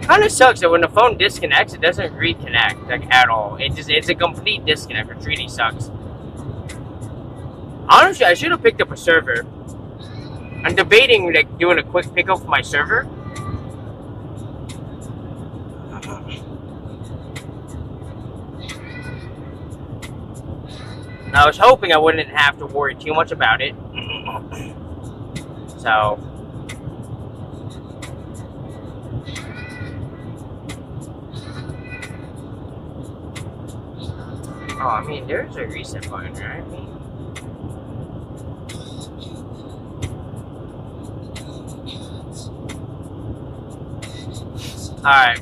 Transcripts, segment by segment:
Kind of sucks that when the phone disconnects, it doesn't reconnect like at all. It's a complete disconnect, which really sucks. Honestly, I should have picked up a server. I'm debating like doing a quick pickup for my server. I was hoping I wouldn't have to worry too much about it. So, oh, I mean, there's a reset button, right? Alright.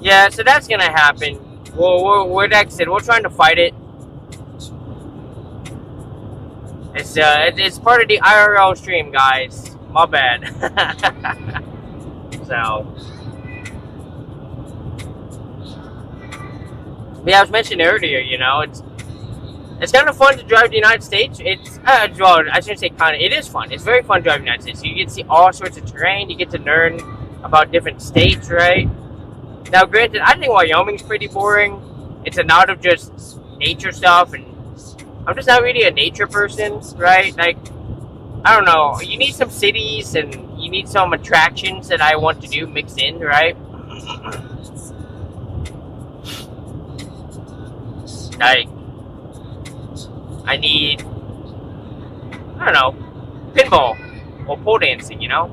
Yeah, so that's gonna happen. We're exited. We're trying to fight it. It's part of the IRL stream, guys. My bad. So, yeah, I was mentioning earlier, you know, it's kind of fun to drive the United States. It's well, I shouldn't say kind of. It is fun. It's very fun driving the United States. You get to see all sorts of terrain. You get to learn about different states, right? Now, granted, I think Wyoming's pretty boring. It's a lot of just nature stuff, and I'm just not really a nature person, right? Like, I don't know. You need some cities, and you need some attractions that I want to do mixed in, right? Like, I need, I don't know, pinball or pole dancing, you know?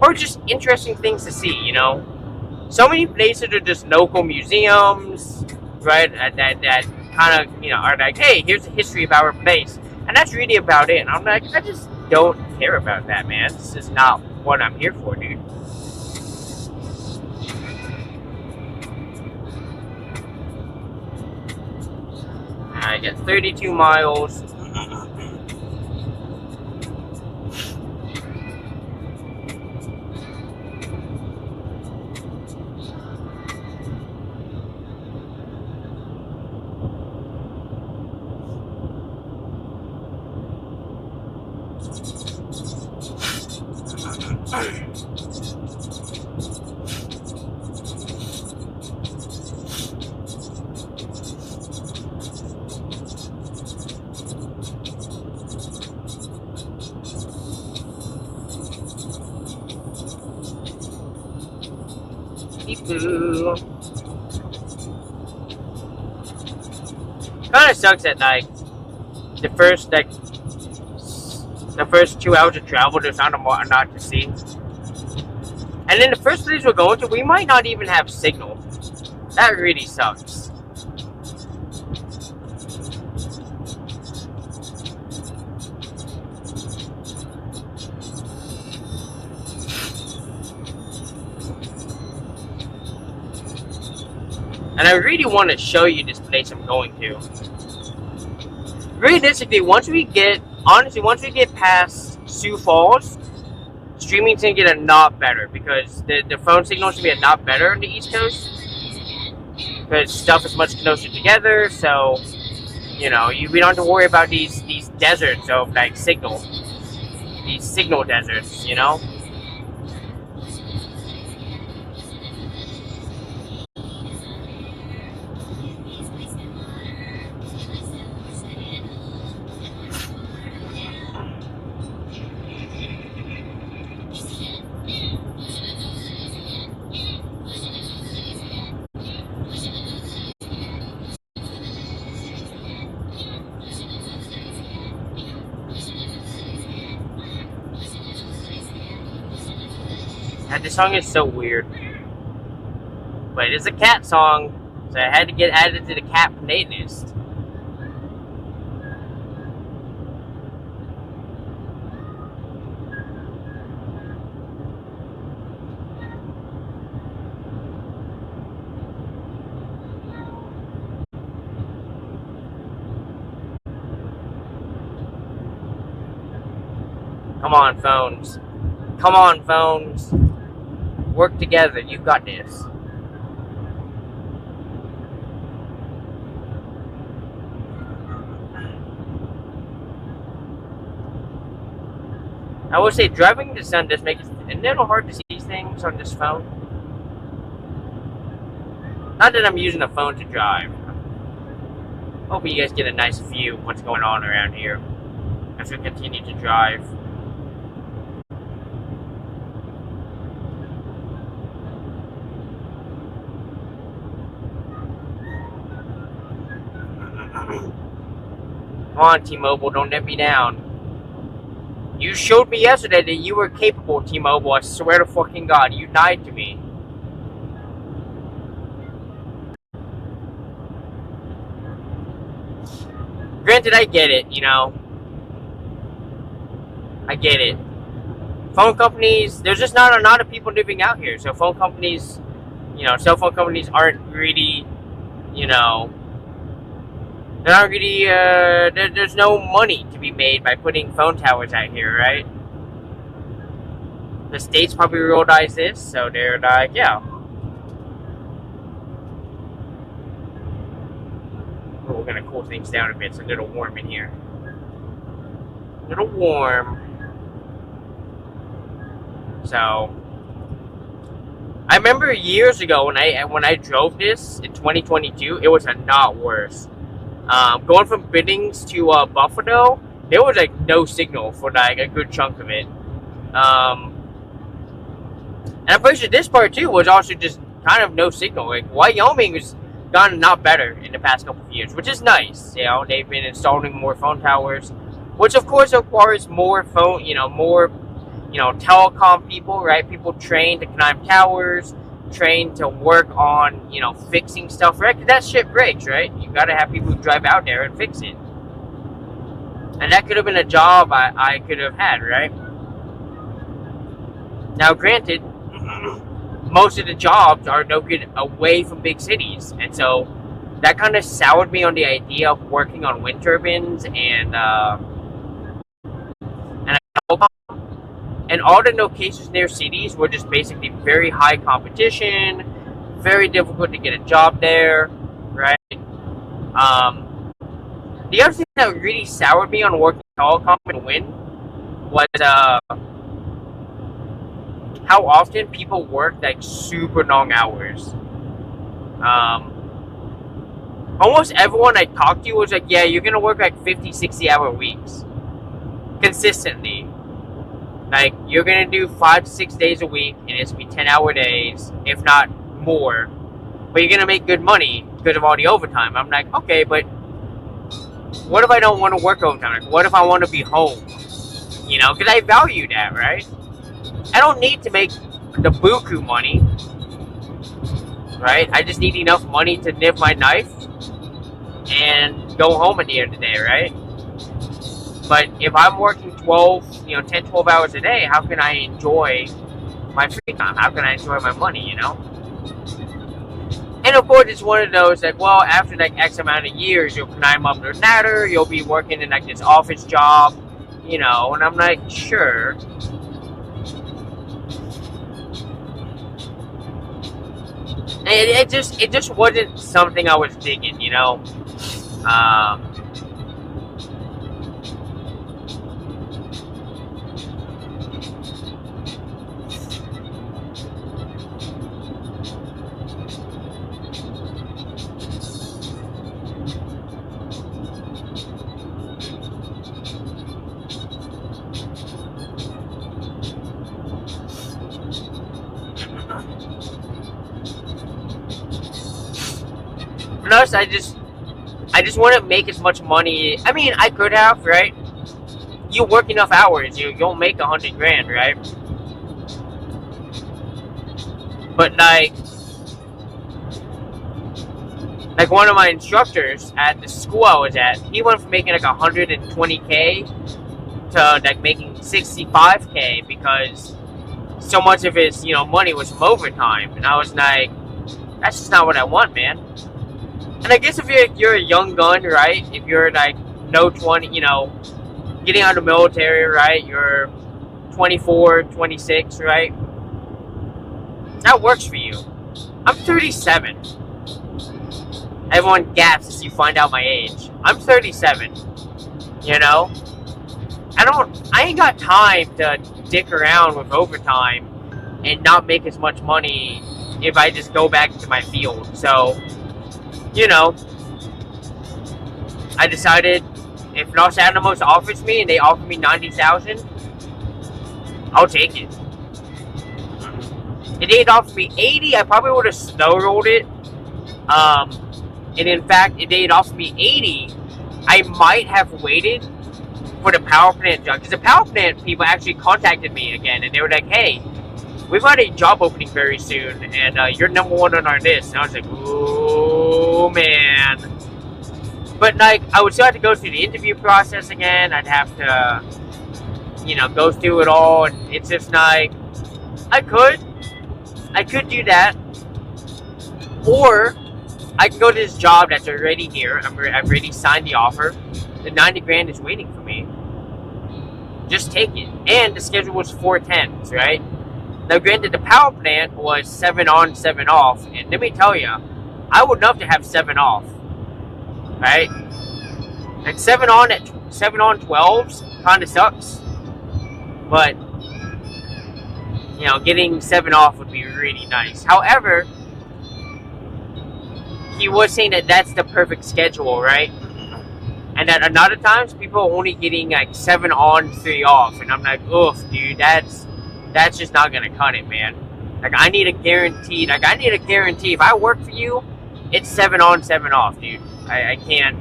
Or just interesting things to see, you know? So many places are just local museums, right? That kind of, you know, are like, hey, here's the history of our place. And that's really about it. And I'm like, I just don't care about that, man. This is not what I'm here for, dude. I got 32 miles. Kind of sucks that like the first 2 hours of travel there's not a lot to see. And in the first place we're going to, we might not even have signal. That really sucks. And I really want to show you this place I'm going to. Realistically, once we get past Sioux Falls, streaming's gonna get a lot better because the phone signal's gonna be a lot better on the East Coast because stuff is much closer together. So, you know, we don't have to worry about these deserts of like signal, these signal deserts, you know. And this song is so weird, but it's a cat song, so I had to get added to the cat playlist. Come on, phones. Come on, phones. Work together. You got this. I will say driving in the sun does make it a little hard to see things on this phone. Not that I'm using a phone to drive. Hoping you guys get a nice view of what's going on around here as we continue to drive. Come on, T-Mobile, don't let me down. You showed me yesterday that you were capable, T-Mobile. I swear to fucking God, you lied to me. Granted, I get it, you know. I get it. Phone companies, there's just not a lot of people living out here. So phone companies, you know, cell phone companies aren't really, you know, they're not really, there's no money to be made by putting phone towers out here, right? The states probably realize this, so they're like, yeah. Oh, we're gonna cool things down a bit. It's a little warm in here. A little warm. So, I remember years ago when I drove this in 2022, it was a lot worse. Going from Billings to Buffalo, there was like no signal for like a good chunk of it. And I'm pretty sure this part too was also just kind of no signal. Like Wyoming has gotten a lot better in the past couple of years, which is nice. You know, they've been installing more phone towers, which of course requires more phone, more, telecom people, right? People trained to climb towers, trained to work on, fixing stuff, right? Because that shit breaks, right? You gotta have people who drive out there and fix it. And that could have been a job I could have had, right? Now, granted, most of the jobs are located away from big cities, and so that kind of soured me on the idea of working on wind turbines and all the locations near cities were just basically very high competition, very difficult to get a job there, right? The other thing that really soured me on working telecom and wind was how often people work like super long hours. Almost everyone I talked to was like, yeah, you're gonna work like 50, 60-hour weeks consistently. Like, you're gonna do 5 to 6 days a week, and it's gonna be 10-hour days, if not more. But you're gonna make good money because of all the overtime. I'm like, okay, but what if I don't want to work overtime? Like, what if I want to be home? Because I value that, right? I don't need to make the buku money, right? I just need enough money to live my life and go home at the end of the day, right? But if I'm working 10, 12 hours a day, how can I enjoy my free time? How can I enjoy my money, And of course, it's one of those, like, well, after like X amount of years, you'll climb up the ladder, you'll be working in like this office job, and I'm like, sure. And it just wasn't something I was digging, Plus, I just want to make as much money. I mean, I could have, right? You work enough hours, you'll make $100,000, right? But like one of my instructors at the school I was at, he went from making like $120K to like making $65K because so much of his money was from overtime, and I was like, that's just not what I want, man. And I guess if you're a young gun, right? If you're like no 20, getting out of the military, right? You're 24, 26, right? That works for you. I'm 37. Everyone gasps as you find out my age. I'm 37. I ain't got time to dick around with overtime and not make as much money if I just go back to my field. So, you know, I decided if Los Alamos offers me and they offer me 90,000, I'll take it. If they'd offered me 80, I probably would have snow rolled it. And in fact, if they'd offered me 80, I might have waited for the power plant job. Because the power plant people actually contacted me again, and they were like, hey, we've got a job opening very soon, and you're number one on our list. And I was like, oh, man. But, like, I would still have to go through the interview process again. I'd have to, you know, go through it all. And it's just like, I could do that. Or I can go to this job that's already here. I've already signed the offer. The 90 grand is waiting for me. Just take it. And the schedule was 4/10s, right? Now, granted, the power plant was 7 on, 7 off. And let me tell you, I would love to have 7 off. Right? And 7 on 12s kind of sucks. But, you know, getting 7 off would be really nice. However, he was saying that that's the perfect schedule, right? And that a lot of times people are only getting like 7 on, 3 off. And I'm like, oof, dude, that's just not gonna cut it, man. Like, I need a guarantee. If I work for you, it's 7 on, 7 off, dude. I can't,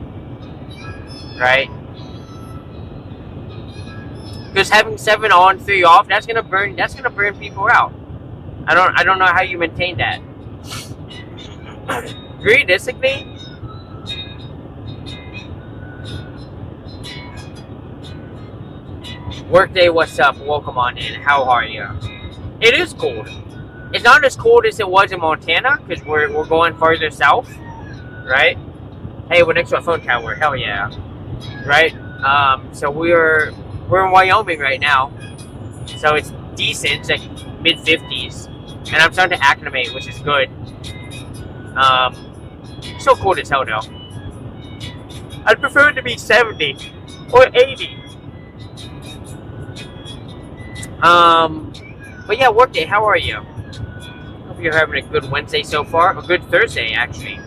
right? Because having 7 on, 3 off, that's gonna burn people out. I don't know how you maintain that. Realistically, Workday, what's up? Welcome on in. How are you? It is cold. It's not as cold as it was in Montana because we're going farther south, right? Hey, we're next to a phone tower. Hell yeah, right? So we're in Wyoming right now, so it's decent. It's like mid 50s, and I'm starting to acclimate, which is good. So cold as hell though. I'd prefer it to be 70 or 80. But yeah, Workday, how are you? Hope you're having a good Wednesday so far. A good Thursday, actually.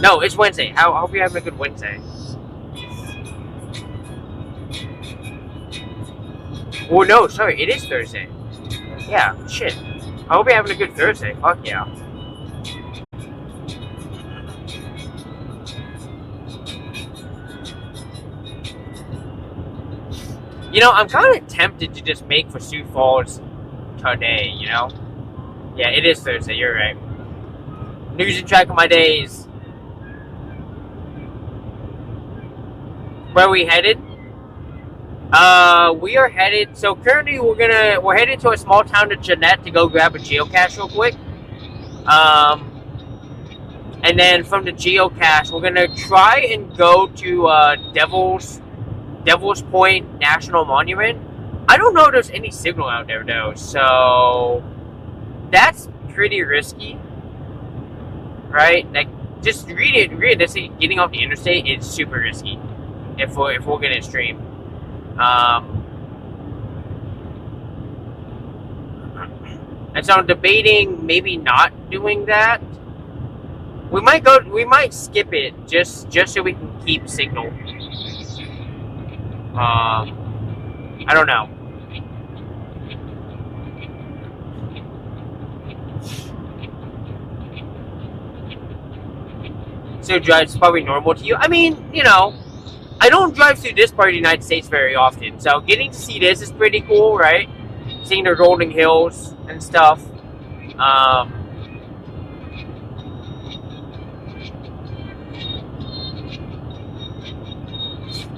No, it's Wednesday. I hope you're having a good Wednesday. Oh, no, sorry. It is Thursday. Yeah, shit. I hope you're having a good Thursday. Fuck yeah. You know, I'm kind of tempted to just make for Sioux Falls today, you know? Yeah, it is Thursday. You're right. Losing track of my days. Where are we headed? We are headed. So currently, we're headed to a small town of Jeanette to go grab a geocache real quick. And then from the geocache, we're gonna try and go to Devil's Point National Monument. I don't know if there's any signal out there though, so that's pretty risky, right? Like, just read it. Getting off the interstate is super risky if we're gonna stream. And so I'm debating maybe not doing that. We might skip it just so we can keep signal. I don't know. So drive's probably normal to you. I mean, you know, I don't drive through this part of the United States very often, so getting to see this is pretty cool, right? Seeing the rolling hills and stuff.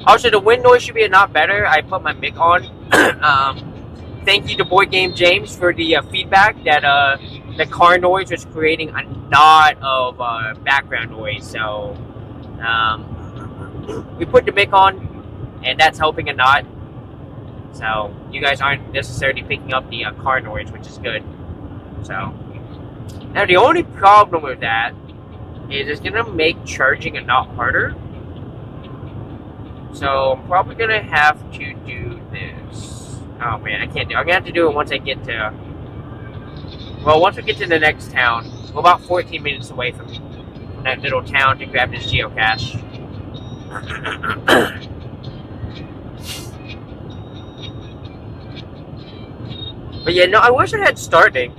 Also, the wind noise should be a lot better. I put my mic on. Thank you to Boy Game James for the feedback that the car noise was creating a lot of background noise. So we put the mic on, and that's helping a lot. So you guys aren't necessarily picking up the car noise, which is good. So now the only problem with that is it's gonna make charging a lot harder. So I'm probably gonna have to do this. Oh man, I can't do it. I'm gonna have to do it once I get to. Well, once we get to the next town, we're about 14 minutes away from that little town to grab this geocache. But yeah, no, I wish I had starting.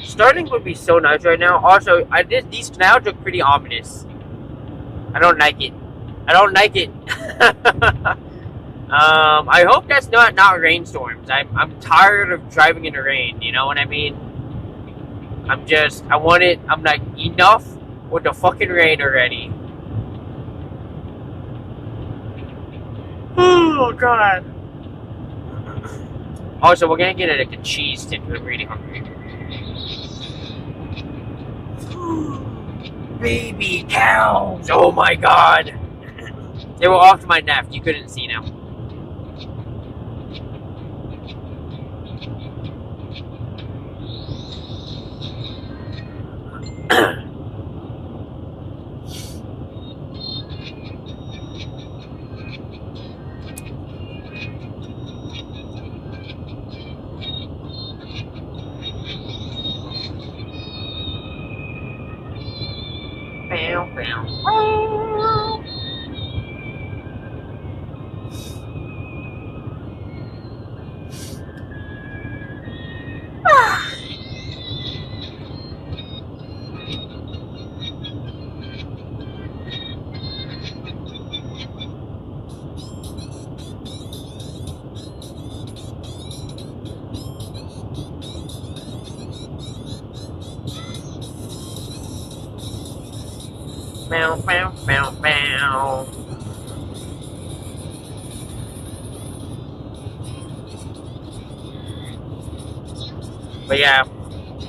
Starting would be so nice right now. Also, these clouds look pretty ominous. I don't like it. I don't like it. I hope that's not rainstorms. I'm tired of driving in the rain. You know what I mean? I'm like, enough with the fucking rain already. Oh, God. Also, we're gonna get like a cheese stick. I'm really hungry. Baby cows! Oh my God! They were off to my left. You couldn't see them. Bow, bow, bow, bow. But yeah,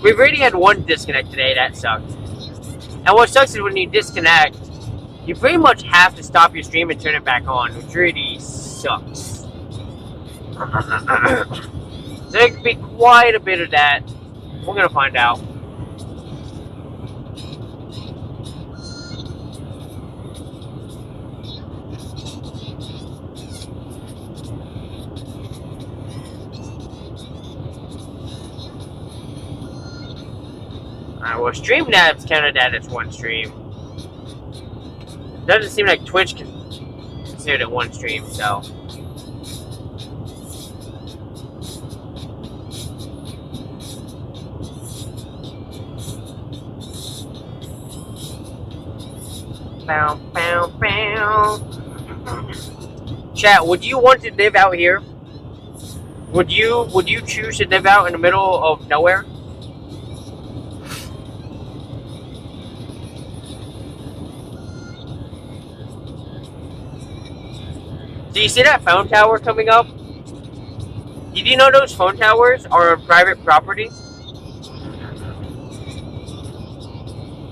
we've already had one disconnect today. That sucked. And what sucks is when you disconnect, you pretty much have to stop your stream and turn it back on, which really sucks. There could be quite a bit of that. We're gonna find out. Well, StreamNab's counted that as one stream. Doesn't seem like Twitch can consider it one stream, so. Bow, bow, bow. Chat, would you want to live out here? Would you choose to live out in the middle of nowhere? Do you see that phone tower coming up? Did you know those phone towers are on private property?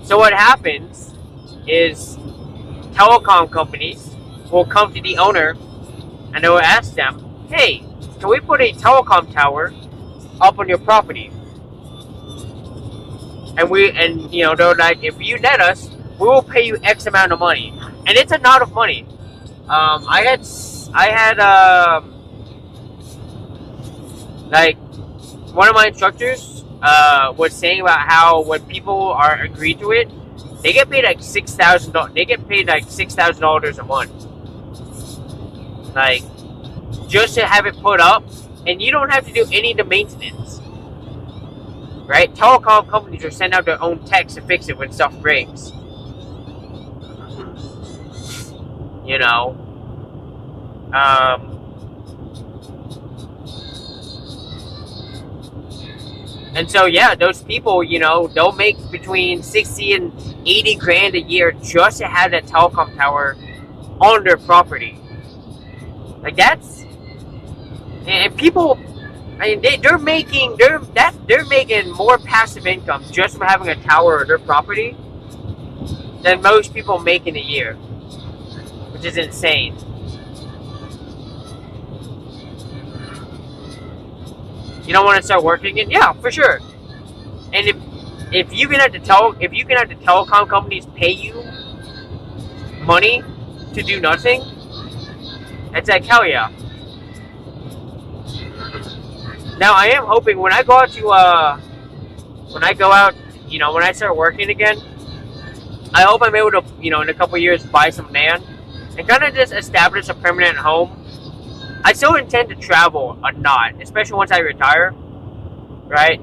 So what happens is telecom companies will come to the owner and they will ask them, hey, can we put a telecom tower up on your property? And you know, they're like, if you net us, we will pay you X amount of money. And it's a lot of money. I had like one of my instructors was saying about how when people are agreed to it, they get paid like $6,000. They get paid like $6,000 a month, like just to have it put up, and you don't have to do any of the maintenance. Right? Telecom companies will send out their own techs to fix it when stuff breaks. You know. And so, yeah, those people, you know, they'll make between 60 and 80 grand a year just to have that telecom tower on their property. Like, that's, and people, I mean, they're making more passive income just from having a tower on their property than most people make in a year, which is insane. You don't want to start working it? Yeah, for sure. And if you can have the telecom companies pay you money to do nothing, it's like hell yeah. Now I am hoping when I go out to when I go out, you know, when I start working again, I hope I'm able to, you know, in a couple years buy some land and kind of just establish a permanent home. I still intend to travel a lot, especially once I retire, right?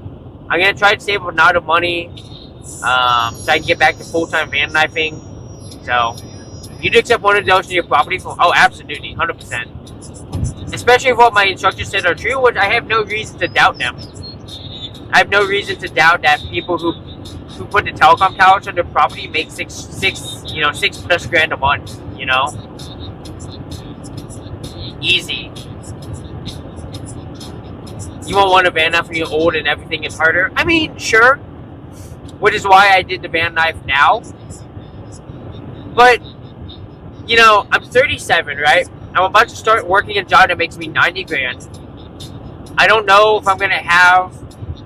I'm going to try to save a lot of money so I can get back to full-time van knifing. So, you'd accept one of those in your property for, oh, absolutely, 100%. Especially if what my instructors said are true, which I have no reason to doubt them. I have no reason to doubt that people who put the telecom towers on their property make six plus grand a month, you know? Easy. You won't want a van knife when you're old and everything is harder. I mean, sure. Which is why I did the van knife now. But, you know, I'm 37, right? I'm about to start working a job that makes me 90 grand. I don't know if I'm going to have...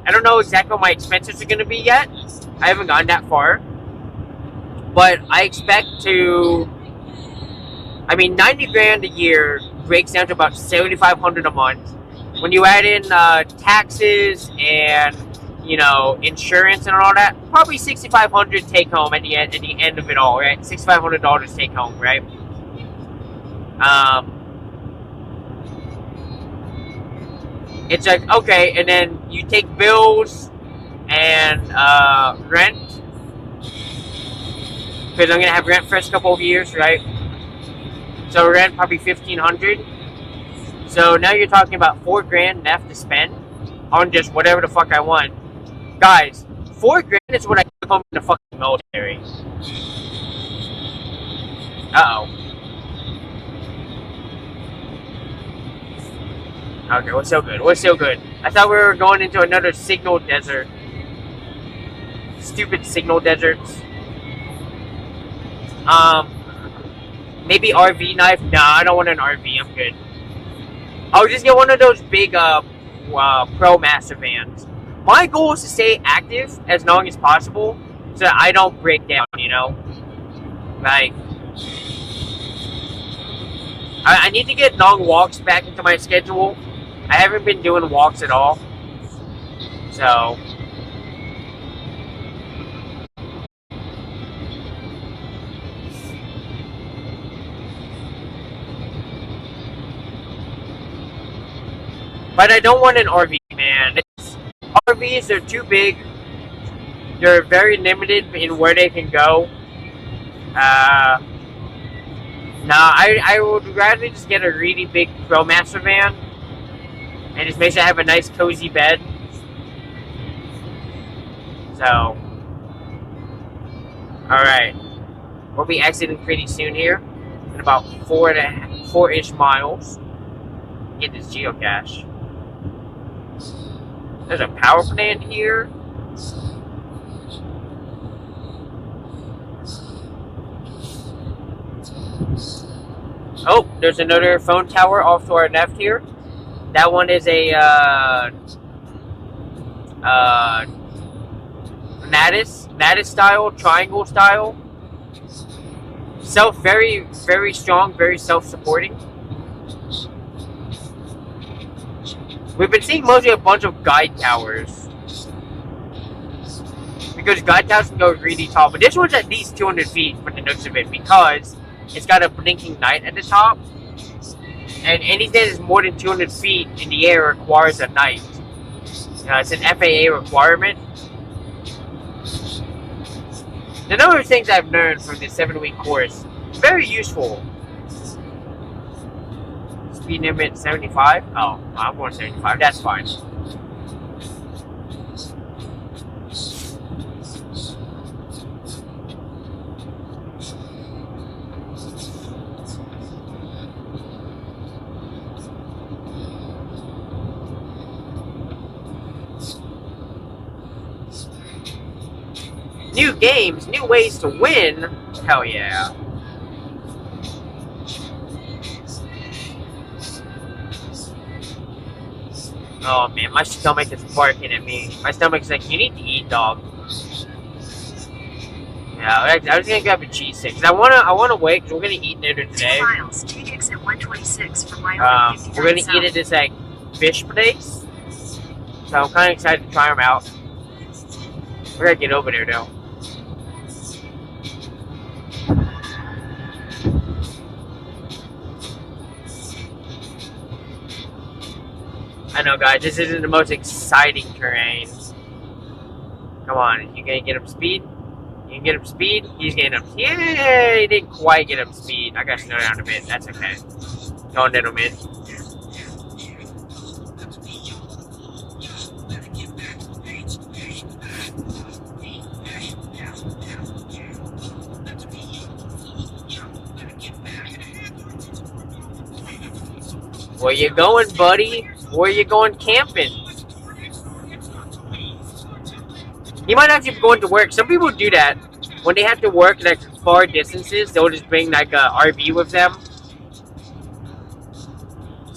I don't know exactly what my expenses are going to be yet. I haven't gone that far. But I expect to... I mean, 90 grand a year breaks down to about $7,500 a month. When you add in taxes and, you know, insurance and all that, probably $6,500 take home at the end of it all, right? $6,500 take home, right? It's like, okay, and then you take bills and rent, because I'm gonna have rent for a couple of years, right? So rent probably $1,500. So now you're talking about $4 grand left to spend on just whatever the fuck I want. Guys, $4 grand is what I took home in the fucking military. Uh-oh. Okay, what's so good? What's so good? I thought we were going into another signal desert. Stupid signal deserts. Maybe RV knife? Nah, I don't want an RV. I'm good. I'll just get one of those big Pro Master vans. My goal is to stay active as long as possible so that I don't break down, you know? Like, I need to get long walks back into my schedule. I haven't been doing walks at all. So... But I don't want an RV, man. RVs are too big. They're very limited in where they can go. Nah, I would rather just get a really big ProMaster van and just make sure I have a nice cozy bed. So, alright. We'll be exiting pretty soon here. In about 4-ish miles. Get this geocache. There's a power plant here. Oh, there's another phone tower off to our left here. That one is a lattice style, triangle style. Very, very strong, very self-supporting. We've been seeing mostly a bunch of guide towers. Because guide towers can go really tall. But this one's at least 200 feet from the looks of it. Because it's got a blinking light at the top. And anything that's more than 200 feet in the air requires a light. It's an FAA requirement. The number of things I've learned from this 7-week course. Very useful. Speed limit 75? Oh, I'm going 75. That's fine. New games, new ways to win. Hell yeah. Oh man, my stomach is barking at me. My stomach's like, you need to eat, dog. Yeah, I was gonna grab a cheese stick. Cause I wanna wait, cause we're gonna eat dinner today. 2 miles, take exit 126 for Wyoming. We're gonna eat at this like fish place. So I'm kind of excited to try them out. We're gonna get over there though. I know, guys, this isn't the most exciting terrain. Come on, you gonna get him speed? You can get him speed? He's getting him. Yeah, he didn't quite get him speed. I gotta slow down a bit. That's okay. Go on, little man. Where you going, buddy? Where you going camping? You might actually be going to work. Some people do that. When they have to work like far distances, they'll just bring like a RV with them.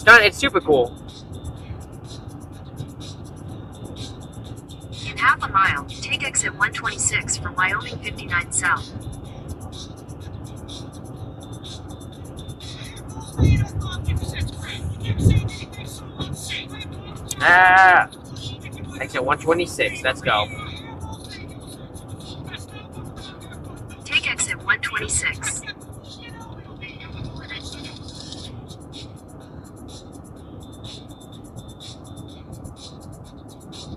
It's super cool. In half a mile, take exit 126 for Wyoming 59 South. Exit 126. Let's go. Take exit 126.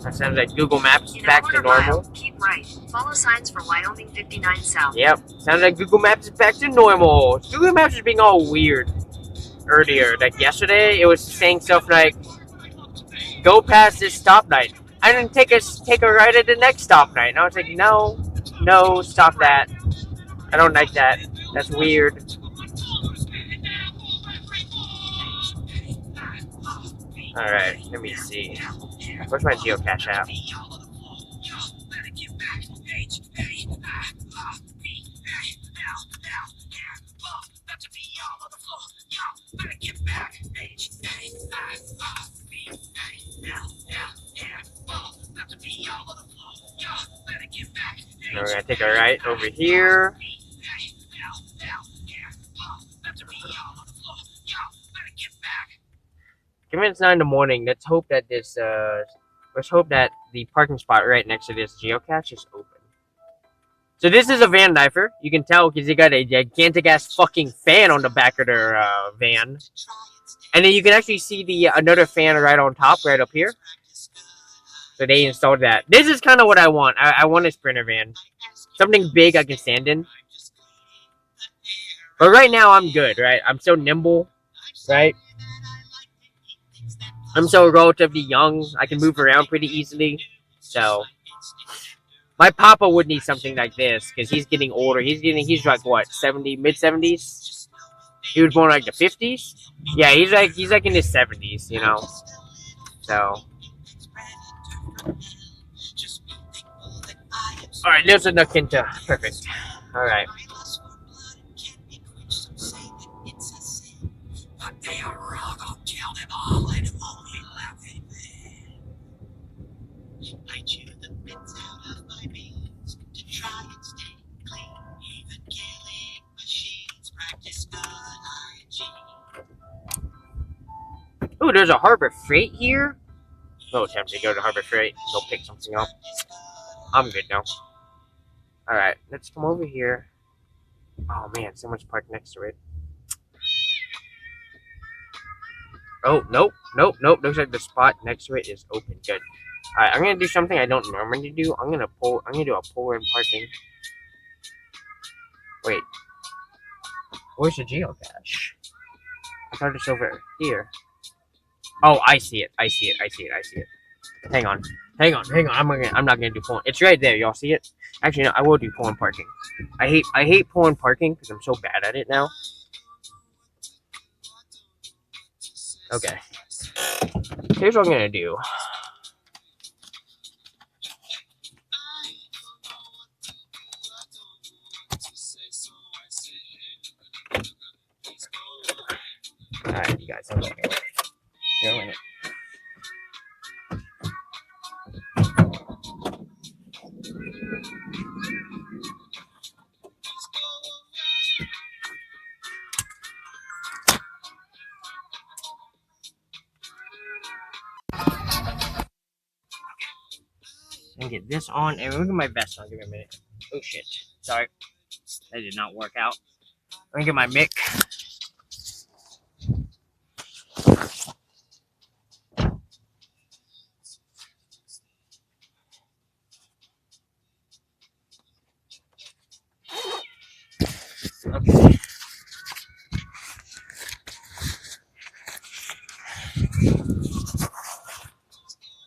That sounds like Google Maps is back to normal. Mile, keep right. Follow signs for Wyoming 59 South. Yep. Sounds like Google Maps is back to normal. Google Maps is being all weird earlier. Like yesterday, it was saying stuff like, go past this stoplight. I didn't take a right at the next stoplight. And I was like, no, stop that. I don't like that. That's weird. Alright, let me see. Where's my geocache app? Now we're gonna take a right over here. Given it's 9 in the morning, let's hope that the parking spot right next to this geocache is open. So this is a van lifer. You can tell because they got a gigantic ass fucking fan on the back of their van. And then you can actually see the another fan right on top, right up here. So they installed that. This is kind of what I want. I want a Sprinter van. Something big I can stand in. But right now I'm good, right? I'm so nimble, right? I'm so relatively young. I can move around pretty easily. So my papa would need something like this because he's getting older. He's like what, 70, mid 70s? He was born like the 50s. Yeah, he's like in his 70s, you know. So all right, there's a Nakinta. Perfect. All right. Ooh, there's a Harbor Freight here. No attempt to go to Harbor Freight. Go pick something up. I'm good now. Alright, let's come over here. Oh man, someone's parked next to it. Oh, nope. Looks like the spot next to it is open. Good. Alright, I'm gonna do something I don't normally do. I'm gonna do a pull in parking. Wait. Where's the geocache? I thought it's over here. Oh, I see it. Hang on. I'm not gonna do pull. It's right there. Y'all see it? Actually, no. I will do pull in parking. I hate pull in parking because I'm so bad at it now. Okay. Here's what I'm gonna do. Alright, you guys. Okay. Here, wait. And get this on, and look at my vest on. Give me a minute. Oh shit! Sorry, that did not work out. Let me get my mic. Okay.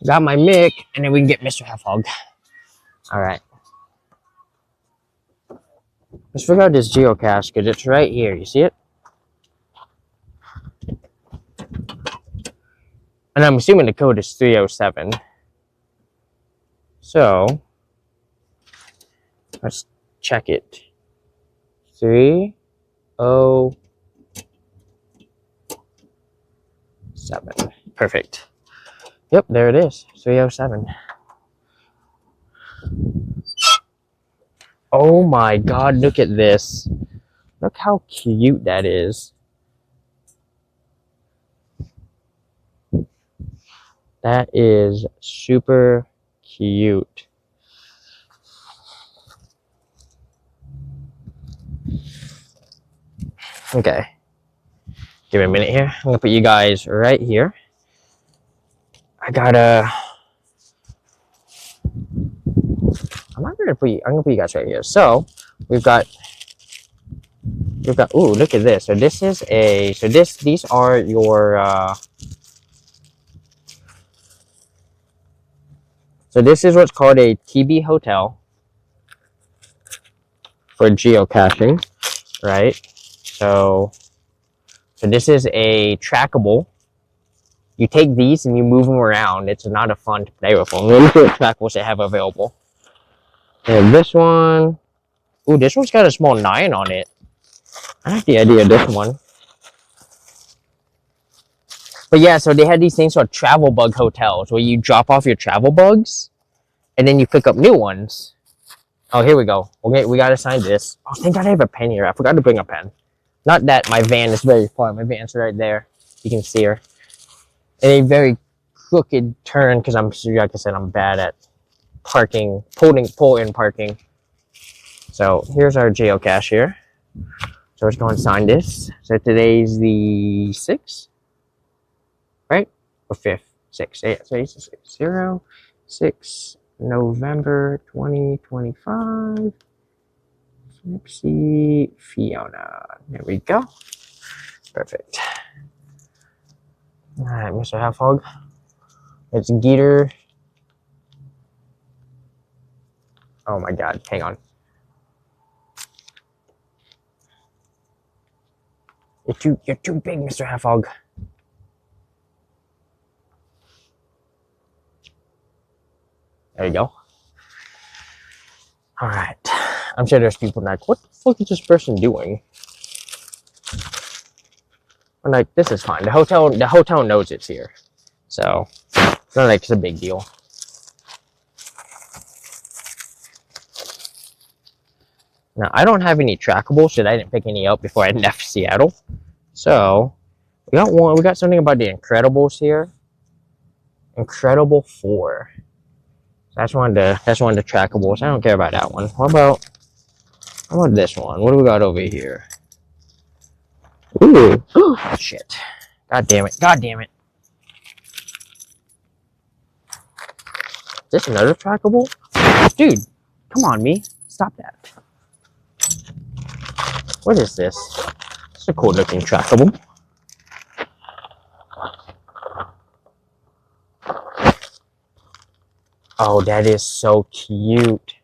Got my mic, and then we can get Mr. Half Hog. All right. Let's figure out this geocache because it's right here. You see it? And I'm assuming the code is 307. So let's check it. 307. Perfect. Yep, there it is. 307. Oh my god, look at this. Look how cute that is. That is super cute. Okay. Give me a minute here. I'm gonna put you guys right here. I'm gonna put you guys right here. So we've got ooh, look at this. So this is these are your so this is what's called a TB hotel for geocaching, right? So this is a trackable. You take these and you move them around. It's not a fun to play with them. Look at the trackables they have available. And this one, ooh, this one's got a small 9 on it. I like the idea of this one. But yeah, so they had these things called travel bug hotels where you drop off your travel bugs and then you pick up new ones. Oh, here we go. Okay, we gotta sign this. Oh, thank God I have a pen here. I forgot to bring a pen. Not that my van is very far. My van's right there. You can see her. In a very crooked turn because like I said, I'm bad at parking, pull-in parking. So here's our geocache here. So let's go and sign this. So today's the 6th, right? Or 5th? 6th. Yeah, so it's 6 November 2025. Snipsy Fiona. There we go. Perfect. All right, Mr. Half Hog. It's Geeter. Oh my God, hang on. You're too big, Mr. Half Hog. There you go. All right. I'm sure there's people like, what the fuck is this person doing? I'm like, this is fine. The hotel knows it's here. So it's not like it's a big deal. Now, I don't have any trackables, so I didn't pick any up before I left Seattle. So we got something about the Incredibles here. Incredible 4. That's one of the trackables. I don't care about that one. How about this one? What do we got over here? Ooh. Oh, shit. God damn it. God damn it. Is this another trackable? Dude, come on, me. Stop that. What is this? It's a cool looking trackable. Oh, that is so cute.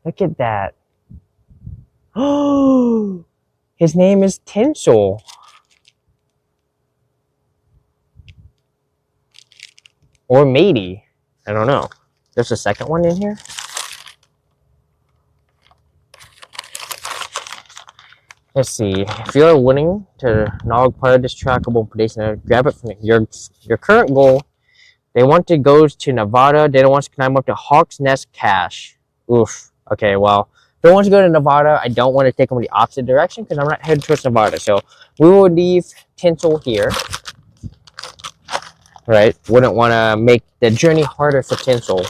Look at that. Oh, his name is Tinsel. Or Matey. I don't know. There's a second one in here. Let's see. If you're willing to nog part of this trackable predation, grab it from your current goal. They want to go to Nevada. They don't want to climb up to Hawk's Nest Cache. Oof. Okay, well, if they want to go to Nevada, I don't want to take them in the opposite direction because I'm not headed towards Nevada. So we will leave Tinsel here. Right? Wouldn't want to make the journey harder for Tinsel.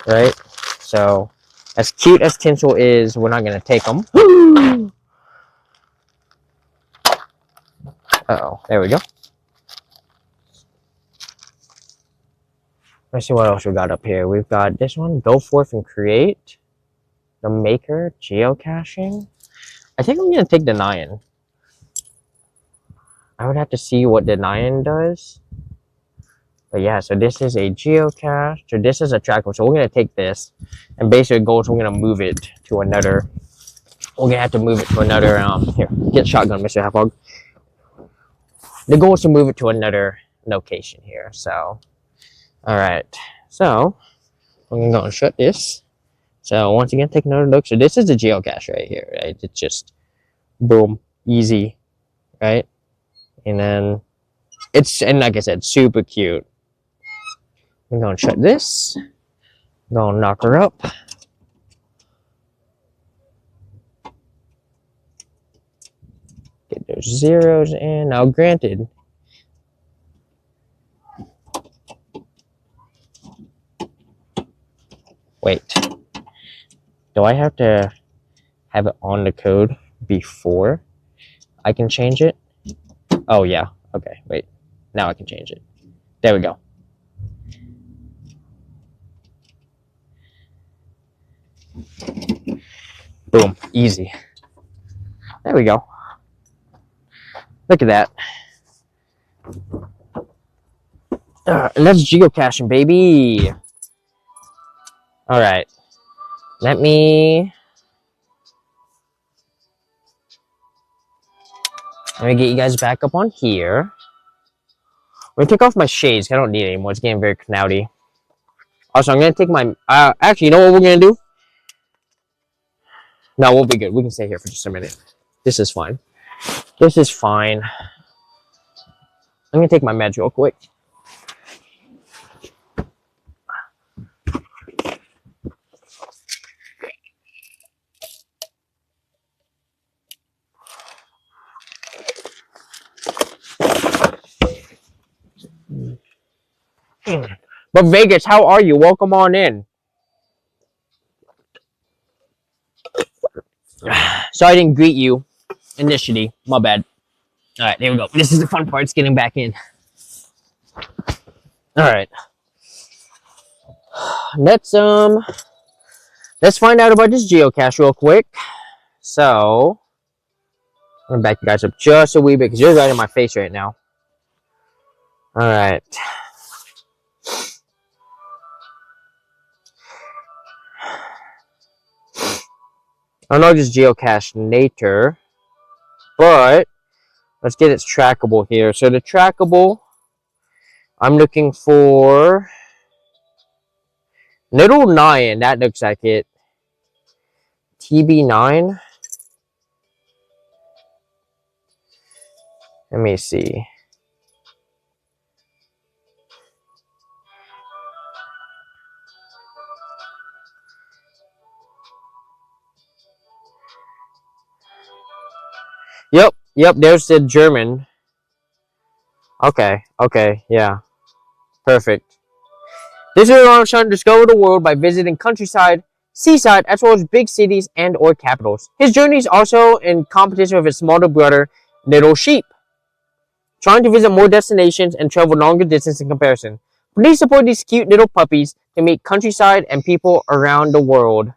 right? So, as cute as Tinsel is, we're not gonna take them. Uh-oh, there we go. Let's see what else we got up here. We've got this one, Go Forth and Create. The Maker, Geocaching. I think I'm gonna take the Nyan. I would have to see what the Nyan does. But yeah, so this is a geocache. So this is a tracker. So we're gonna take this, and basically the goal is we're gonna move it to another. We're gonna have to move it to another. Here, get shotgun, Mr. Halfhog. The goal is to move it to another location here. So, all right. So I'm gonna go and shut this. So once again, take another look. So this is the geocache right here, right? It's just boom, easy, right? And then and like I said, super cute. I'm gonna shut this. I'm gonna knock her up. Get those zeros in. Now, granted, wait. Do I have to have it on the code before I can change it? Oh, yeah. Okay, wait. Now I can change it. There we go. Boom. Easy. There we go. Look at that. Let's geocaching, baby. All right. Let me get you guys back up on here. I'm gonna take off my shades. I don't need it anymore. It's getting very cloudy. Also, I'm gonna take my. Actually, you know what we're gonna do? No, we'll be good. We can stay here for just a minute. This is fine. This is fine. I'm gonna take my meds real quick. But Vegas, how are you? Welcome on in. So I didn't greet you initially. My bad. All right, there we go. This is the fun part. It's getting back in. All right. Let's find out about this geocache real quick. So I'm gonna back you guys up just a wee bit because you're right in my face right now. All right. I don't know this geocache nature, but let's get its trackable here. So the trackable, I'm looking for Little Nyan. That looks like it. TB9. Let me see. Yep, there's the German. Okay, yeah. Perfect. This is on trying to discover the world by visiting countryside, seaside, as well as big cities and or capitals. His journey is also in competition with his smaller brother, Little Sheep, trying to visit more destinations and travel longer distance in comparison. Please support these cute little puppies to meet countryside and people around the world.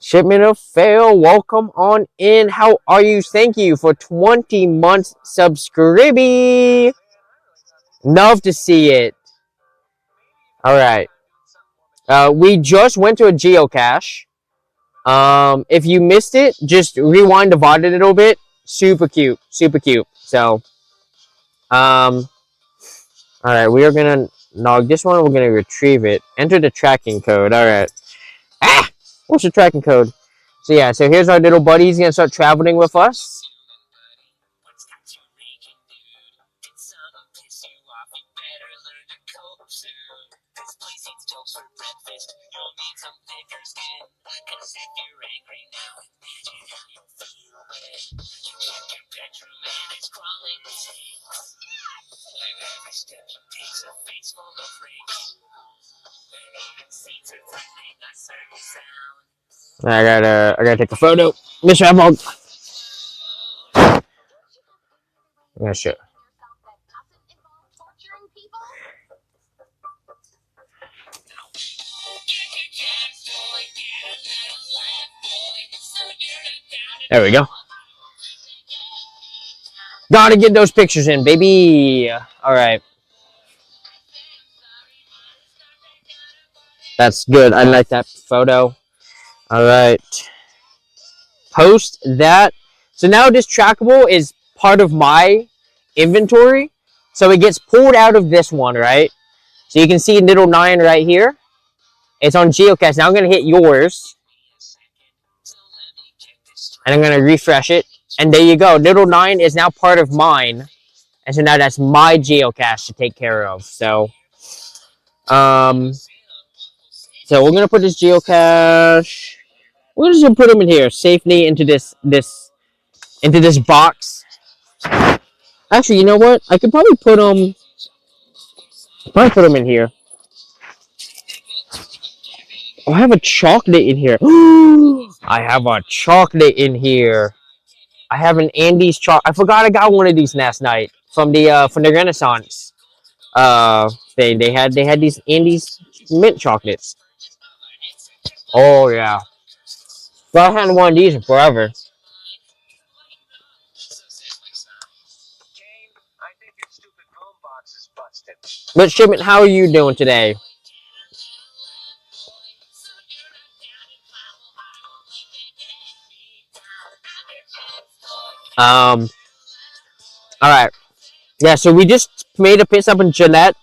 Shipment of Fail, welcome on in. How are you? Thank you for 20 months subscribing. Love to see it. All right. We just went to a geocache. If you missed it, just rewind the VOD a little bit. Super cute. Super cute. So, all right. We are going to log this one. We're going to retrieve it. Enter the tracking code. All right. Ah! What's the tracking code? So yeah, so here's our little buddy. He's gonna start traveling with us. I gotta take a photo. Mr. Apple. Yeah, sure. There we go. Gotta get those pictures in, baby. All right. That's good. I like that photo. All right. Post that. So now this trackable is part of my inventory. So it gets pulled out of this one, right? So you can see little 9 right here. It's on geocache. Now I'm going to hit yours. And I'm going to refresh it. And there you go. Little 9 is now part of mine. And so now that's my geocache to take care of. So we're going to put this geocache. We're just going to put them in here. Safely into this box. Actually, you know what? I could probably put them in here. Oh, I have a chocolate in here. I have a chocolate in here. I have an Andes chocolate. I forgot I got one of these last night from the Renaissance. They had these Andes mint chocolates. Oh yeah. But I hadn't one of these in forever. But Shipment, how are you doing today? All right. Yeah, so we just made a pit stop in Gillette.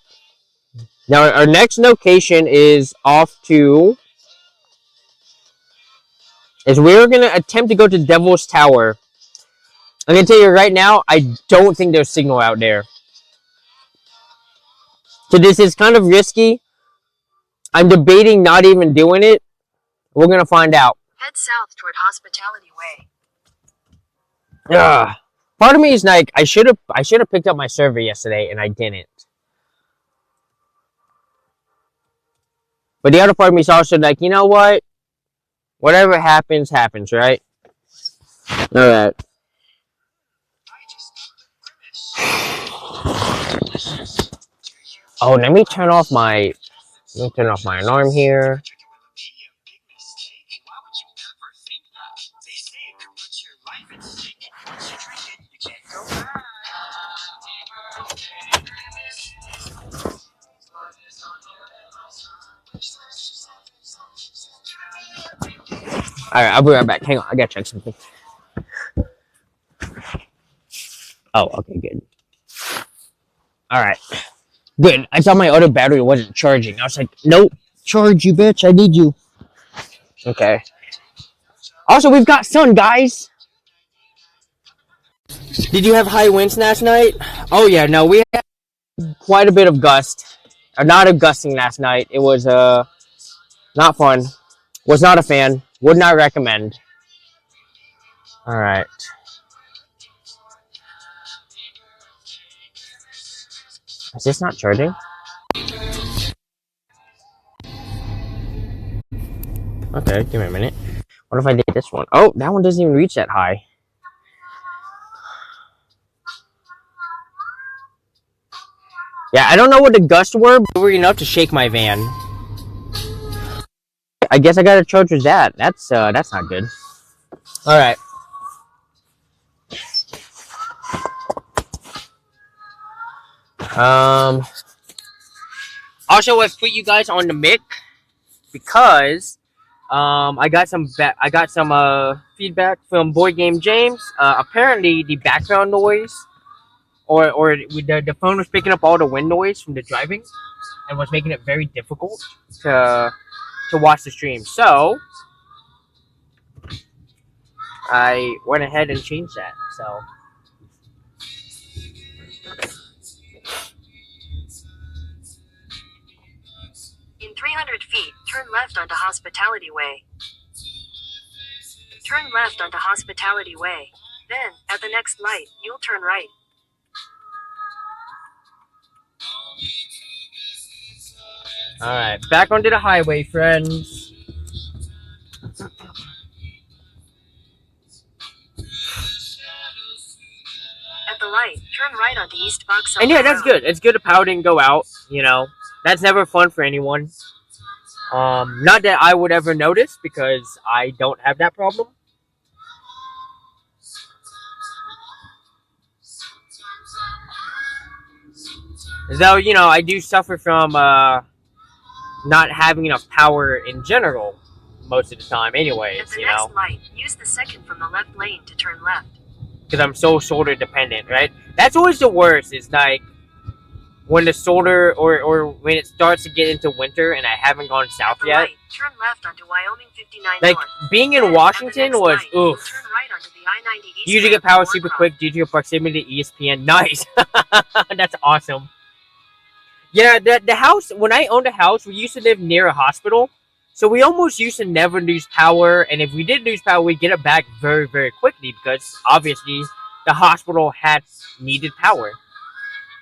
Now our next location is we're gonna attempt to go to Devil's Tower. I'm gonna tell you right now, I don't think there's signal out there. So this is kind of risky. I'm debating not even doing it. We're gonna find out. Head south toward Hospitality Way. Ugh. Part of me is like, I should have picked up my server yesterday, and I didn't. But the other part of me is also like, you know what? Whatever happens, happens, right? All right. Oh, let me turn off my alarm here. All right, I'll be right back. Hang on, I gotta check something. Oh, okay, good. All right, good. I thought my other battery wasn't charging. I was like, nope, charge you, bitch. I need you. Okay. Also, we've got sun, guys. Did you have high winds last night? Oh yeah, no, we had quite a bit of gust. Or not a gusting last night. It was not fun. Was not a fan. Would not recommend. All right. Is this not charging? Okay, give me a minute. What if I did this one? Oh, that one doesn't even reach that high. Yeah, I don't know what the gusts were, but were enough to shake my van. I guess I gotta charge with that. That's not good. All right. Also, I put you guys on the mic because I got some feedback from Boy Game James. Apparently, the background noise or the phone was picking up all the wind noise from the driving and was making it very difficult to watch the stream. So I went ahead and changed that. So. In 300 feet, turn left onto Hospitality Way. Turn left onto Hospitality Way. Then, at the next light, you'll turn right. Alright, back onto the highway, friends. trucks on And yeah, the that's road. good. It's good the power didn't go out, you know. That's never fun for anyone. Not that I would ever notice, because I don't have that problem. Though, you know, I do suffer from not having enough power in general most of the time anyways, At the you next know. light, use the second from the left lane to turn left. Because I'm so shoulder dependent, right? That's always the worst, is like when the shoulder, or when it starts to get into winter and I haven't gone south At the yet. light, turn left onto Wyoming 59 Like, north. being Then, in at the Washington next was light, you'll oof. turn right onto the I-90 east You usually get ramp power to super Warcroft. quick due to your proximity to ESPN. Nice. That's awesome. Yeah, the house, when I owned a house, we used to live near a hospital. So we almost used to never lose power. And if we did lose power, we'd get it back very, very quickly. Because, obviously, the hospital had needed power.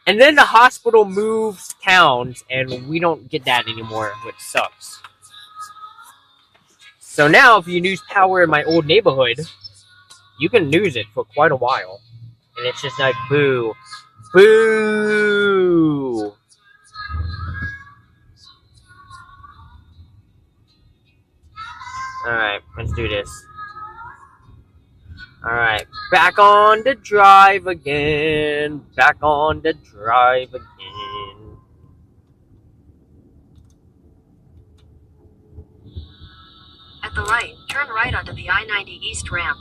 And then the hospital moves towns, and we don't get that anymore, which sucks. So now, if you lose power in my old neighborhood, you can lose it for quite a while. And it's just like, boo. Boo! Alright, let's do this. Alright, back on the drive again. Back on the drive again. At the light, turn right onto the I-90 east ramp.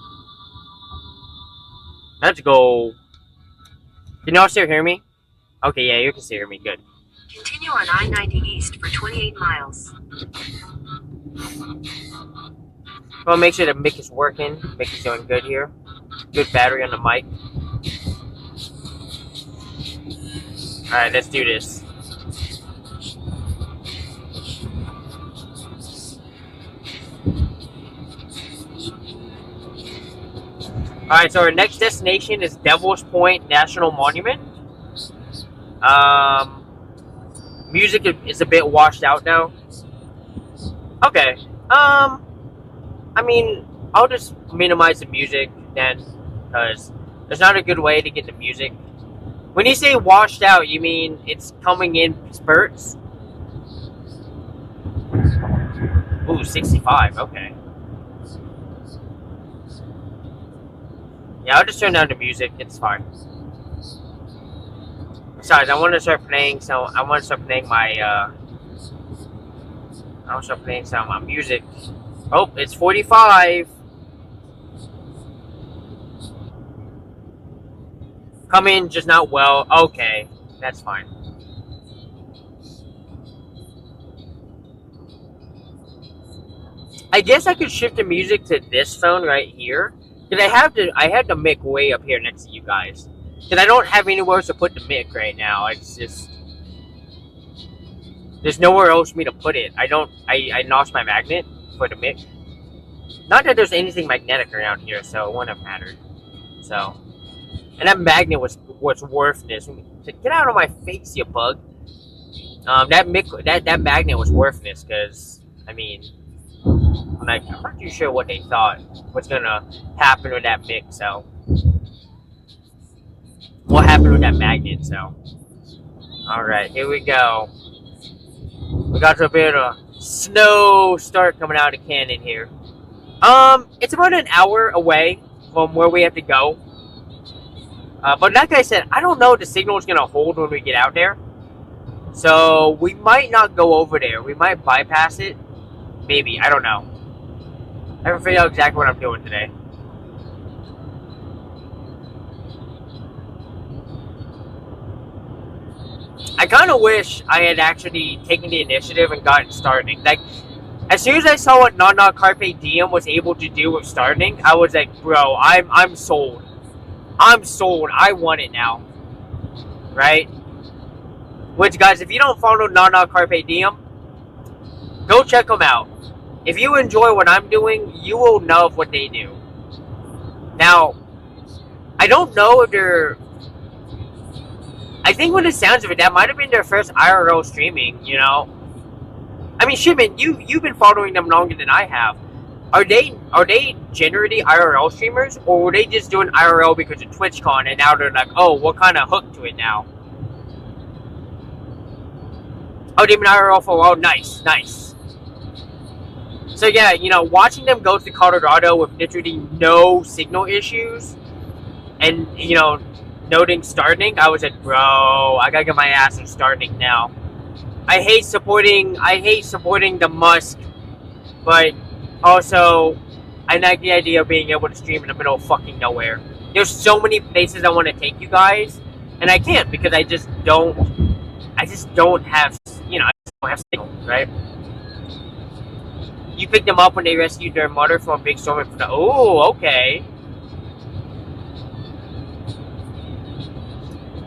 Let's go. Can y'all still hear me? Okay, yeah, you can still hear me. Good. Continue on I-90 east for 28 miles. Well, make sure the mic is working. Mic is doing good here. Good battery on the mic. Alright, let's do this. Alright, so our next destination is Devil's Point National Monument. Music is a bit washed out now. Okay. I mean, I'll just minimize the music then, because there's not a good way to get the music. When you say washed out, you mean it's coming in spurts? Ooh, 65, okay. Yeah, I'll just turn down the music, it's fine. Besides, I want to start playing some, I want to start playing my music. Oh, it's 45. Come in, just not well. Okay, that's fine. I guess I could shift the music to this phone right here. Because I had the mic way up here next to you guys. Because I don't have anywhere else to put the mic right now. It's just, there's nowhere else for me to put it. I lost my magnet for the mic. Not that there's anything magnetic around here, so it wouldn't have mattered. So, and that magnet was worthless. Get out of my face, you bug. That magnet was worthless because, I mean, I'm not too sure what they thought was gonna happen with that mic. So, what happened with that magnet? So, all right, here we go. We got a bit of snow start coming out of the cannon here. It's about an hour away from where we have to go. But like I said, I don't know if the signal is gonna hold when we get out there. So we might not go over there. We might bypass it. Maybe, I don't know. I haven't figured out exactly what I'm doing today. I kind of wish I had actually taken the initiative and gotten started. Like, as soon as I saw what Nana Carpe Diem was able to do with starting, I was like, bro, I'm sold. I'm sold. I want it now. Right? Which, guys, if you don't follow Nana Carpe Diem, go check them out. If you enjoy what I'm doing, you will love what they do. Now, I don't know if they're... I think from the sounds of it, that might have been their first IRL streaming, you know? I mean, Shipman, you've been following them longer than I have. Are they generally IRL streamers, or were they just doing IRL because of TwitchCon, and now they're like, oh, what kind of hook to it now? Oh, Demon Iron for oh, nice, nice. So yeah, you know, watching them go to Colorado with literally no signal issues, and you know, noting starting, I was like, bro, I gotta get my ass in starting now. I hate supporting the Musk, but also I like the idea of being able to stream in the middle of fucking nowhere. There's so many places I want to take you guys, and I can't because I just don't have, you know, I just don't have signal, right? You picked them up when they rescued their mother from a big storm. Oh, okay.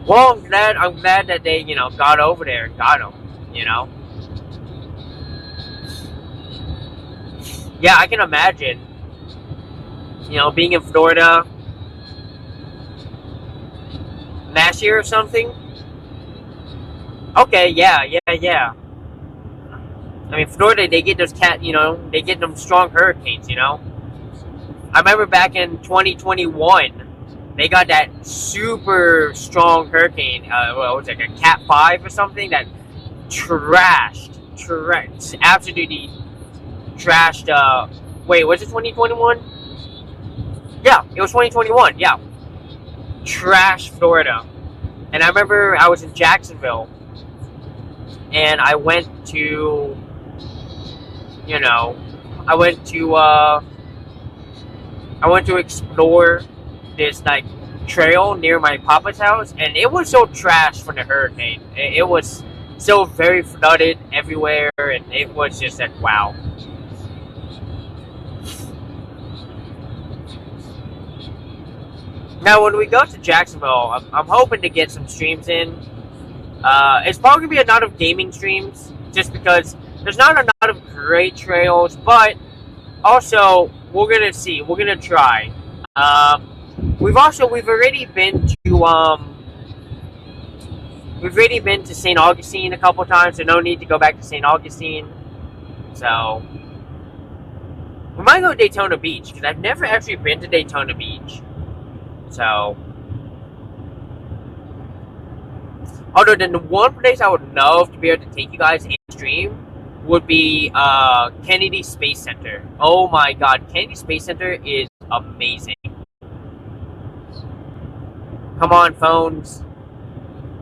Well, I'm glad that they, you know, got over there and got them, you know. Yeah, I can imagine, you know, being in Florida last year or something. Okay, yeah. I mean, Florida, they get those they get them strong hurricanes, you know. I remember back in 2021, they got that super strong hurricane, well, it was like a Cat 5 or something, that absolutely trashed, wait, was it 2021? Yeah, it was 2021, yeah. Trash Florida. And I remember I was in Jacksonville, and I went to, you know, I went to explore this, like, trail near my papa's house, and it was so trash from the hurricane. It was so very flooded everywhere, and it was just like, wow. Now, when we go to Jacksonville, I'm hoping to get some streams in. It's probably going to be a lot of gaming streams, just because there's not a lot of great trails, but also, we're going to see. We're going to try. We've already been to St. Augustine a couple times, so no need to go back to St. Augustine. So, we might go to Daytona Beach, because I've never actually been to Daytona Beach. So, other than the one place I would love to be able to take you guys in stream would be Kennedy Space Center. Oh my god, Kennedy Space Center is amazing. Come on, phones.